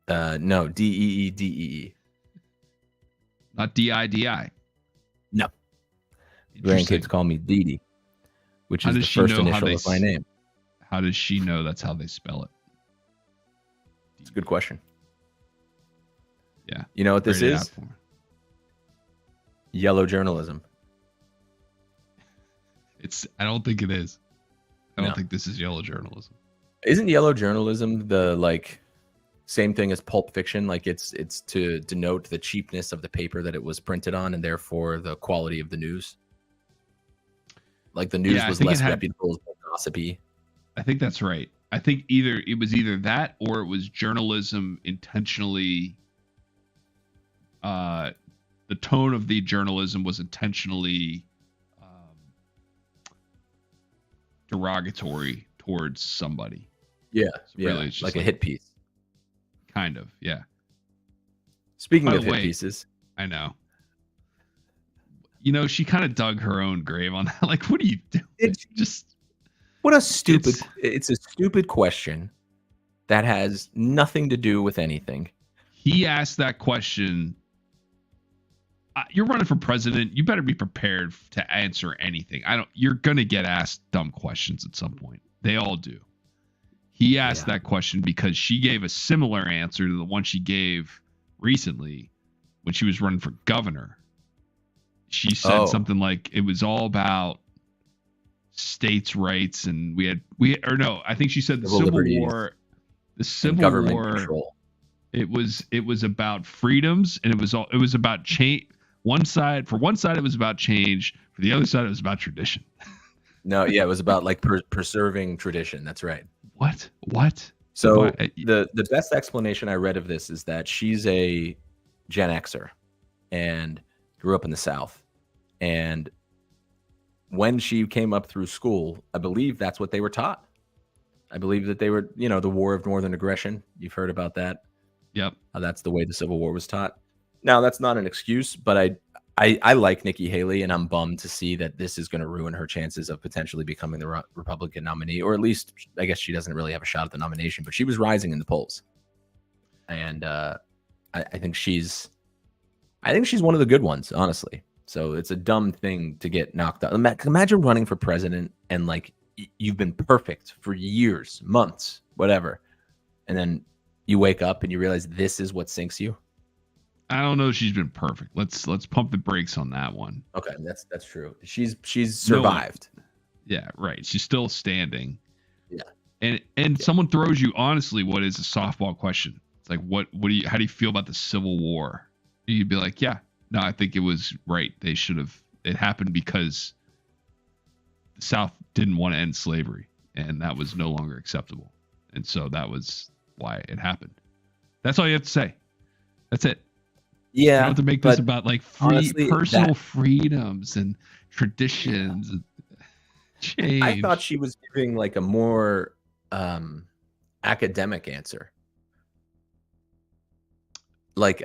Speaker 2: No, Deedee.
Speaker 1: Not Didi.
Speaker 2: No. Grandkids call me Dee Dee, which is the first initial of my name.
Speaker 1: How does she know that's how they spell it?
Speaker 2: It's a good question.
Speaker 1: Yeah.
Speaker 2: You know what this is? Yellow journalism.
Speaker 1: I don't think it is. I don't think this is yellow journalism.
Speaker 2: Isn't yellow journalism the same thing as Pulp Fiction? Like it's to denote the cheapness of the paper that it was printed on, and therefore the quality of the news. Like the news was less reputable, gossipy.
Speaker 1: I think that's right. I think it was either that or it was journalism intentionally. The tone of the journalism was intentionally derogatory towards somebody.
Speaker 2: Yeah,
Speaker 1: So really, it's just
Speaker 2: like a hit piece.
Speaker 1: Kind of, yeah.
Speaker 2: Speaking
Speaker 1: By
Speaker 2: of
Speaker 1: the
Speaker 2: hit
Speaker 1: way,
Speaker 2: pieces,
Speaker 1: I know. You know, she kind of dug her own grave on that. Like, what are you doing? Just
Speaker 2: what a stupid! It's a stupid question that has nothing to do with anything.
Speaker 1: He asked that question. You're running for president. You better be prepared to answer anything. You're gonna get asked dumb questions at some point. They all do. He asked that question because she gave a similar answer to the one she gave recently when she was running for governor. She said something like it was all about states' rights, and I think she said the Civil War, the Civil War. Control. It was about freedoms, and it was about change. For one side it was about change. For the other side, it was about tradition.
Speaker 2: No, yeah, it was about like preserving tradition. That's right.
Speaker 1: What?
Speaker 2: So the best explanation I read of this is that she's a Gen Xer and grew up in the South. And when she came up through school, I believe that's what they were taught. I believe that they were, the War of Northern Aggression. You've heard about that.
Speaker 1: Yep.
Speaker 2: That's the way the Civil War was taught. Now, that's not an excuse, but I like Nikki Haley, and I'm bummed to see that this is going to ruin her chances of potentially becoming the Republican nominee, or at least I guess she doesn't really have a shot at the nomination, but she was rising in the polls. And I think she's one of the good ones, honestly. So it's a dumb thing to get knocked out. Imagine running for president and like you've been perfect for years, months, whatever. And then you wake up and you realize this is what sinks you.
Speaker 1: I don't know if she's been perfect. Let's pump the brakes on that one.
Speaker 2: Okay, that's true. She's survived.
Speaker 1: Yeah, right. She's still standing.
Speaker 2: Yeah.
Speaker 1: And someone throws you honestly what is a softball question. It's like how do you feel about the Civil War? You'd be like, yeah, no, I think it was right. It happened because the South didn't want to end slavery, and that was no longer acceptable. And so that was why it happened. That's all you have to say. That's it.
Speaker 2: Yeah.
Speaker 1: You don't have to make this about like personal freedoms and traditions and change.
Speaker 2: I thought she was giving like a more academic answer. Like,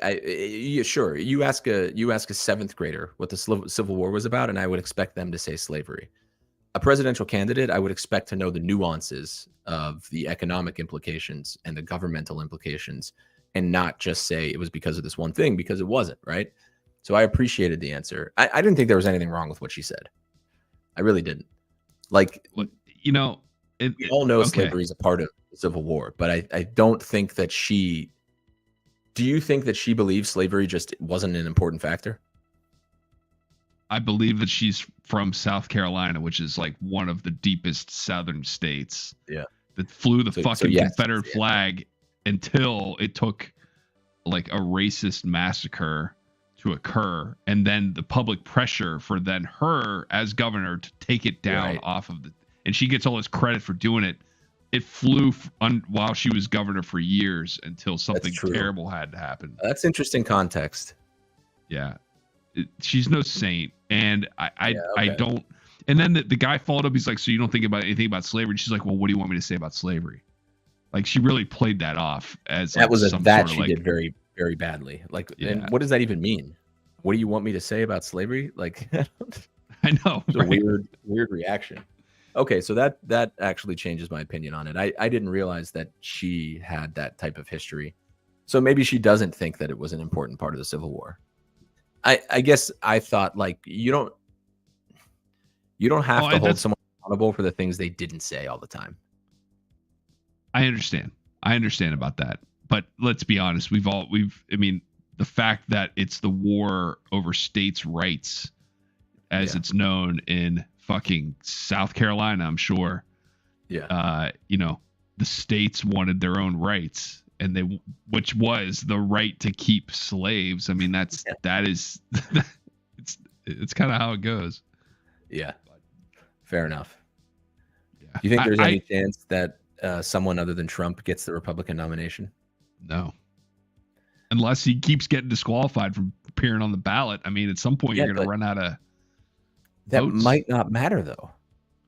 Speaker 2: sure, you ask a seventh grader what the Civil War was about, and I would expect them to say slavery. A presidential candidate, I would expect to know the nuances of the economic implications and the governmental implications, and not just say it was because of this one thing, because it wasn't, right? So I appreciated the answer. I didn't think there was anything wrong with what she said. I really didn't. Like,
Speaker 1: we
Speaker 2: all know slavery is a part of the Civil War, but I don't think that she. Do you think that she believes slavery just wasn't an important factor?
Speaker 1: I believe that she's from South Carolina, which is like one of the deepest southern states.
Speaker 2: Yeah.
Speaker 1: That flew the fucking Confederate flag until it took like a racist massacre to occur, and then the public pressure for then her as governor to take it down off of and she gets all this credit for doing it. It flew while she was governor for years until something terrible had to happen.
Speaker 2: That's interesting context.
Speaker 1: Yeah. She's no saint. And I don't. And then the guy followed up. He's like, so you don't think about anything about slavery? And she's like, well, what do you want me to say about slavery? Like, she really played that off as
Speaker 2: that was she did very, very badly. Like, and what does that even mean? What do you want me to say about slavery? Like,
Speaker 1: I know.
Speaker 2: It's a weird reaction. Okay, so that actually changes my opinion on it. I didn't realize that she had that type of history. So maybe she doesn't think that it was an important part of the Civil War. I guess I thought, like, you don't have to hold someone accountable for the things they didn't say all the time.
Speaker 1: I understand about that. But let's be honest, the fact that it's the war over states' rights, as it's known in fucking South Carolina, I'm sure.
Speaker 2: Yeah.
Speaker 1: The states wanted their own rights, and which was the right to keep slaves. I mean, that is it's kind of how it goes.
Speaker 2: Yeah. Fair enough. Yeah. Do you think there's any chance that someone other than Trump gets the Republican nomination?
Speaker 1: No. Unless he keeps getting disqualified from appearing on the ballot. I mean, at some point
Speaker 2: Yeah,
Speaker 1: you're going to
Speaker 2: but
Speaker 1: run out of
Speaker 2: that
Speaker 1: votes.
Speaker 2: might not matter, though.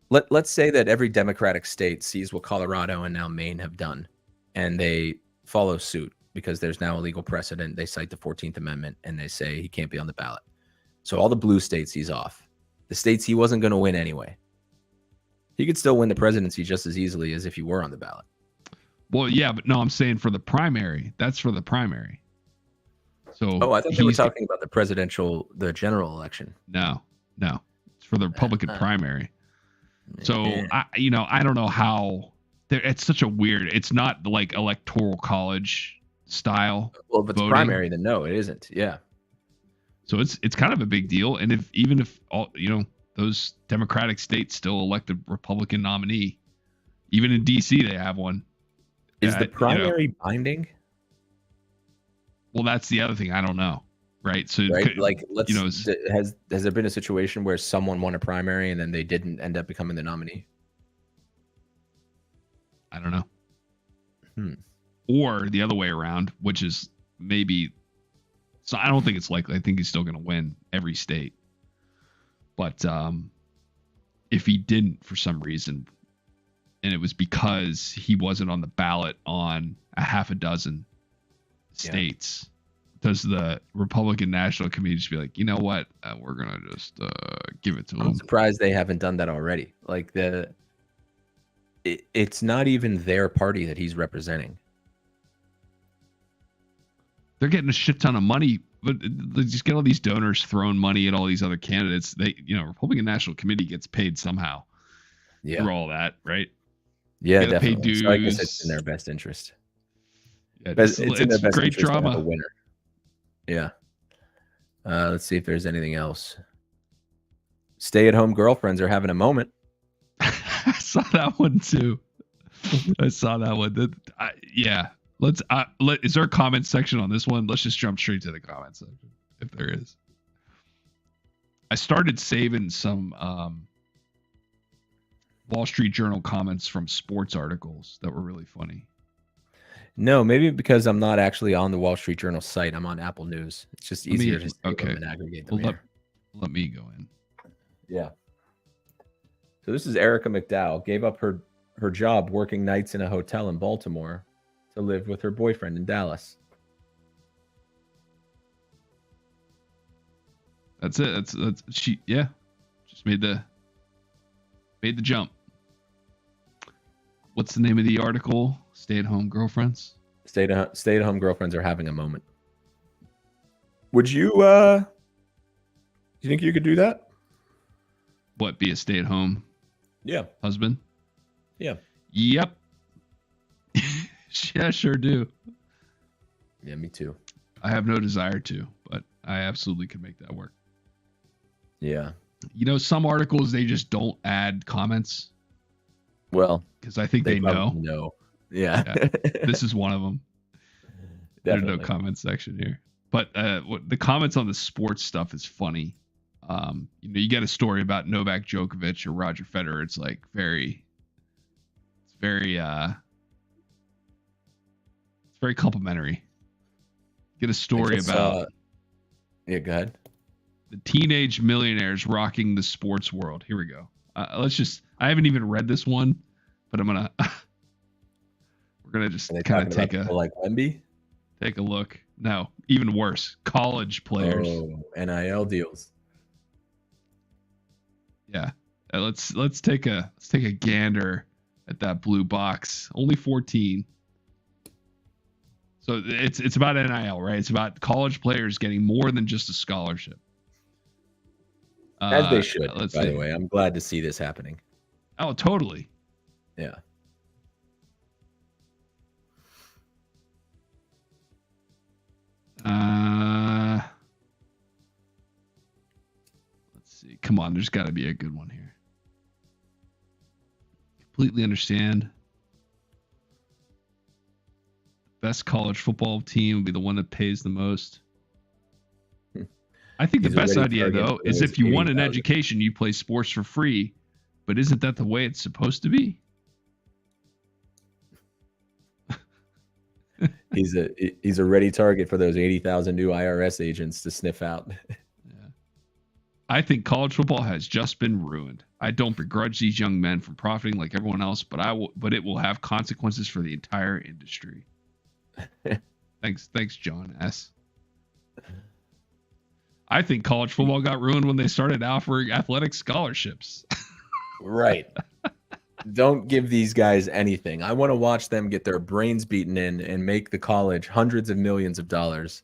Speaker 2: Let's say that every Democratic state sees what Colorado and now Maine have done, and they follow suit because there's now a legal precedent. They cite the 14th Amendment, and they say he can't be on the ballot. So all the blue states he's off. The states he wasn't going to win anyway. He could still win the presidency just as easily as if he were on the ballot.
Speaker 1: Well, yeah, but no, I'm saying for the primary. That's for the primary. So
Speaker 2: Oh, I thought they were talking about the general election.
Speaker 1: No. It's for the Republican primary. So I don't know how. It's such a weird. It's not like electoral college style.
Speaker 2: Well, if it's primary, then no, it isn't. Yeah.
Speaker 1: So it's kind of a big deal. And if all those Democratic states still elect a Republican nominee, even in DC they have one.
Speaker 2: Is the primary binding?
Speaker 1: Well, that's the other thing. I don't know. Right. So
Speaker 2: right. Has there been a situation where someone won a primary and then they didn't end up becoming the nominee?
Speaker 1: I don't know. Or the other way around, which is maybe. So I don't think it's likely. I think he's still going to win every state. But if he didn't for some reason, and it was because he wasn't on the ballot on a half a dozen states, does the Republican National Committee just be like, you know what, we're going to just give it to him?
Speaker 2: I'm surprised they haven't done that already. Like it's not even their party that he's representing.
Speaker 1: They're getting a shit ton of money, but they just get all these donors throwing money at all these other candidates. Republican National Committee gets paid somehow through all that, right?
Speaker 2: Yeah, definitely. So I guess it's in their best interest.
Speaker 1: Yeah, it's in their best great interest drama.
Speaker 2: To have a winner. Yeah. Let's see if there's anything else. Stay-at-home girlfriends are having a moment.
Speaker 1: I saw that one too. Is there a comment section on this one? Let's just jump straight to the comment section if there is. I started saving some Wall Street Journal comments from sports articles that were really funny.
Speaker 2: No, maybe because I'm not actually on the Wall Street Journal site. I'm on Apple News. It's just easier to save them and aggregate them here.
Speaker 1: Let me go in.
Speaker 2: Yeah. So this is Erica McDowell. Gave up her job working nights in a hotel in Baltimore to live with her boyfriend in Dallas.
Speaker 1: That's it. That's she. Yeah, just made the jump. What's the name of the article? Stay-at-home girlfriends.
Speaker 2: Stay-at-home girlfriends are having a moment. Would you? You think you could do that?
Speaker 1: What? Be a stay-at-home?
Speaker 2: Yeah.
Speaker 1: Husband?
Speaker 2: Yeah.
Speaker 1: Yep. Yeah, sure do.
Speaker 2: Yeah, me too.
Speaker 1: I have no desire to, but I absolutely could make that work.
Speaker 2: Yeah.
Speaker 1: Some articles, they just don't add comments.
Speaker 2: Well,
Speaker 1: because I think they know.
Speaker 2: No. Yeah.
Speaker 1: This is one of them. There's no comment section here. But the comments on the sports stuff is funny. You get a story about Novak Djokovic or Roger Federer. It's like very complimentary. Get a story about
Speaker 2: go ahead.
Speaker 1: The teenage millionaires rocking the sports world. Here we go. I haven't even read this one, but we're gonna just kind of take
Speaker 2: Wemby?
Speaker 1: Take a look. No, even worse. College players.
Speaker 2: Oh, NIL deals.
Speaker 1: Yeah. Let's take a gander at that blue box. Only 14. So it's about NIL, right? It's about college players getting more than just a scholarship.
Speaker 2: As they should, by the way. I'm glad to see this happening.
Speaker 1: Oh, totally.
Speaker 2: Yeah.
Speaker 1: Let's see. Come on, there's got to be a good one here. Completely understand. Best college football team would be the one that pays the most. I think the best idea, though, is if you want an education, you play sports for free. But isn't that the way it's supposed to be?
Speaker 2: he's a ready target for those 80,000 new IRS agents to sniff out.
Speaker 1: Yeah. I think college football has just been ruined. I don't begrudge these young men from profiting like everyone else, but it will have consequences for the entire industry. Thanks, John S. I think college football got ruined when they started offering athletic scholarships.
Speaker 2: Right. Don't give these guys anything. I want to watch them get their brains beaten in and make the college hundreds of millions of dollars,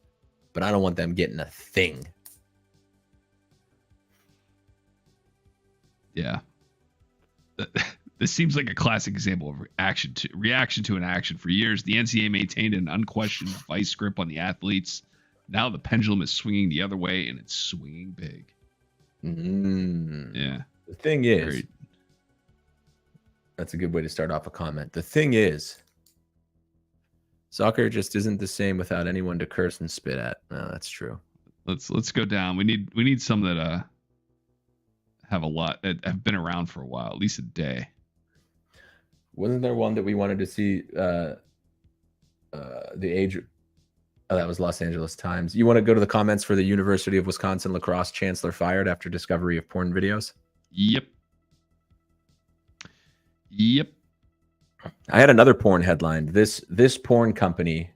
Speaker 2: but I don't want them getting a thing.
Speaker 1: Yeah. This seems like a classic example of reaction to an action. For years, the NCAA maintained an unquestioned vice grip on the athletes. Now the pendulum is swinging the other way, and it's swinging big. Yeah.
Speaker 2: The thing is, that's a good way to start off a comment. The thing is, soccer just isn't the same without anyone to curse and spit at. No, that's true.
Speaker 1: Let's go down. We need some that have a lot that have been around for a while, at least a day.
Speaker 2: Wasn't there one that we wanted to see? The age. Oh, that was Los Angeles Times. You want to go to the comments for the University of Wisconsin lacrosse chancellor fired after discovery of porn videos?
Speaker 1: Yep.
Speaker 2: I had another porn headline. This porn company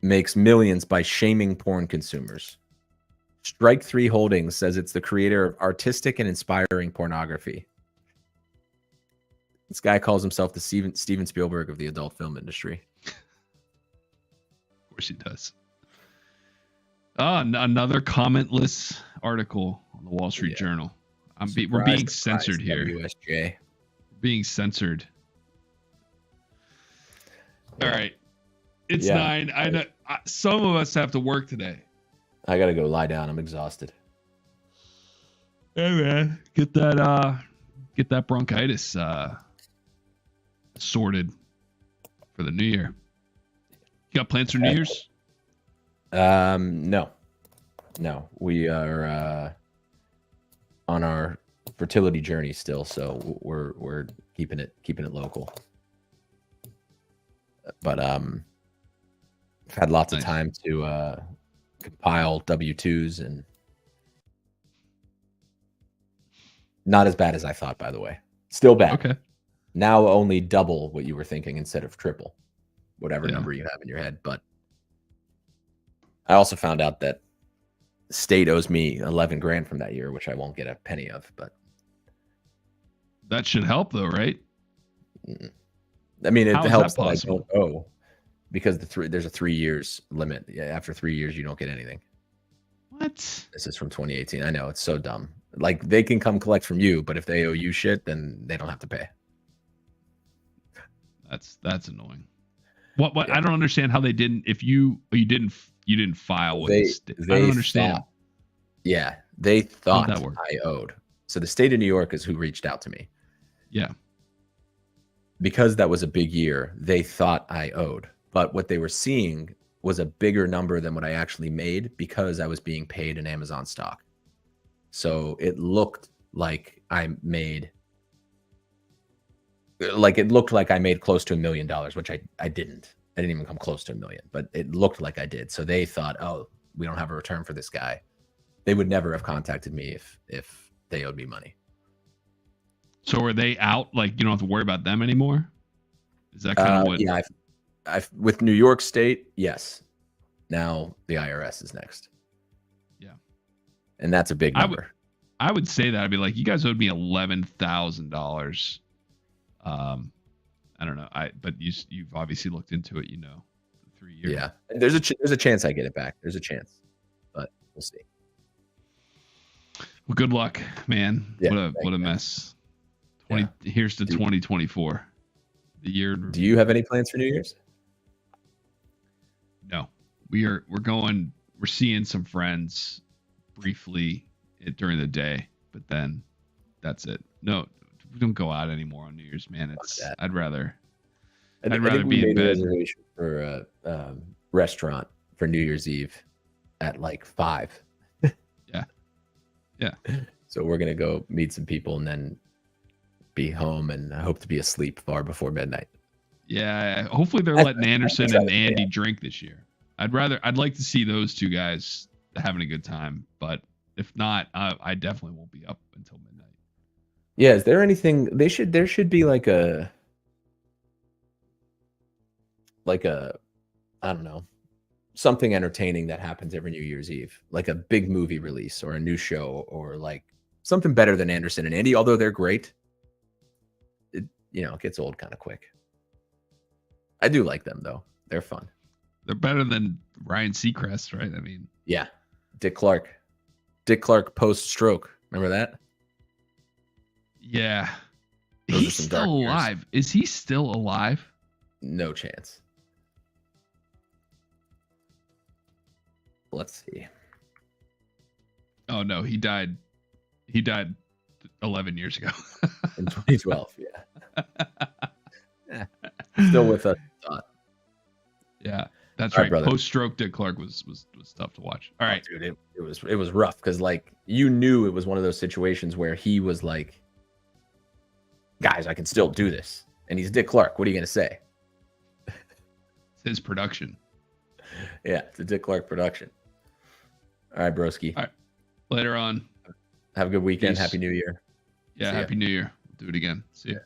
Speaker 2: makes millions by shaming porn consumers. Strike 3 Holdings says it's the creator of artistic and inspiring pornography. This guy calls himself the Steven Spielberg of the adult film industry.
Speaker 1: Of course he does. Another commentless article on the Wall Street Journal. We're being censored here.
Speaker 2: WSJ.
Speaker 1: Being censored. All right. It's 9. I know some of us have to work today.
Speaker 2: I gotta go lie down. I'm exhausted.
Speaker 1: Hey man, get that bronchitis sorted for the new year. You got plans for New Year's?
Speaker 2: No. We are on our fertility journey still, so we're keeping it local. But I've had lots of time to compile W-2s, and not as bad as I thought, by the way. Still bad.
Speaker 1: Okay.
Speaker 2: Now only double what you were thinking instead of triple, whatever number you have in your head. But I also found out that the state owes me 11 grand from that year, which I won't get a penny of. But
Speaker 1: that should help, though, right?
Speaker 2: I mean, it helps that I don't owe, because there's a 3 years limit. Yeah, after 3 years, you don't get anything.
Speaker 1: What?
Speaker 2: This is from 2018. I know, it's so dumb. Like, they can come collect from you, but if they owe you shit, then they don't have to pay.
Speaker 1: That's annoying. What? Yeah. I don't understand how they didn't. If you didn't file with I don't understand.
Speaker 2: They thought I owed. So the state of New York is who reached out to me.
Speaker 1: Yeah.
Speaker 2: Because that was a big year, they thought I owed. But what they were seeing was a bigger number than what I actually made, because I was being paid in Amazon stock. So it looked like I made close to $1 million, which I didn't. I didn't even come close to $1 million, but it looked like I did. So they thought, oh, we don't have a return for this guy. They would never have contacted me if they owed me money.
Speaker 1: So are they out? Like, you don't have to worry about them anymore? Is that kind of what?
Speaker 2: Yeah, I've with New York State, yes. Now the IRS is next.
Speaker 1: Yeah.
Speaker 2: And that's a big number.
Speaker 1: I would say that. I'd be like, you guys owed me $11,000. I don't know. But you've obviously looked into it, 3 years.
Speaker 2: Yeah. There's a chance I get it back. There's a chance, but we'll see.
Speaker 1: Well, good luck, man. Yeah, what a mess. Here's to 2024. The year.
Speaker 2: Do you have any plans for New Year's?
Speaker 1: No. We're seeing some friends briefly during the day, but then that's it. No, we don't go out anymore on New Year's, man. I'd rather be in bed.
Speaker 2: Reservation for a restaurant for New Year's Eve at like 5.
Speaker 1: Yeah.
Speaker 2: So we're gonna go meet some people and then be home, and I hope to be asleep far before midnight.
Speaker 1: Yeah, hopefully they're
Speaker 2: I-
Speaker 1: letting Anderson
Speaker 2: I-
Speaker 1: and Andy
Speaker 2: yeah.
Speaker 1: drink this year. I'd like to see those two guys having a good time, but if not, I definitely won't be up until midnight.
Speaker 2: Yeah, is there anything there should be like a I don't know, something entertaining that happens every New Year's Eve, like a big movie release or a new show or like something better than Anderson and Andy, although they're great. It gets old kind of quick. I do like them though. They're fun.
Speaker 1: They're better than Ryan Seacrest, right? I mean,
Speaker 2: Yeah. Dick Clark post stroke. Remember that?
Speaker 1: yeah.
Speaker 2: Those are
Speaker 1: He's
Speaker 2: some
Speaker 1: still
Speaker 2: dark years.
Speaker 1: alive. Is he still alive?
Speaker 2: No chance. Let's see.
Speaker 1: Oh no, he died. He died 11 years ago.
Speaker 2: In 2012, yeah. Still with us.
Speaker 1: Yeah, that's
Speaker 2: All right,
Speaker 1: right.
Speaker 2: brother.
Speaker 1: Post stroke, Dick Clark was tough to watch. All right,
Speaker 2: dude, it was rough because like you knew it was one of those situations where he was like, guys, I can still do this, and he's Dick Clark. What are you gonna say?
Speaker 1: it's his production.
Speaker 2: Yeah, it's a Dick Clark production. All right, broski.
Speaker 1: All right. Later on.
Speaker 2: Have a good weekend.
Speaker 1: Peace.
Speaker 2: Happy New Year.
Speaker 1: Yeah,
Speaker 2: See ya.
Speaker 1: Happy New Year. We'll do it again. See ya.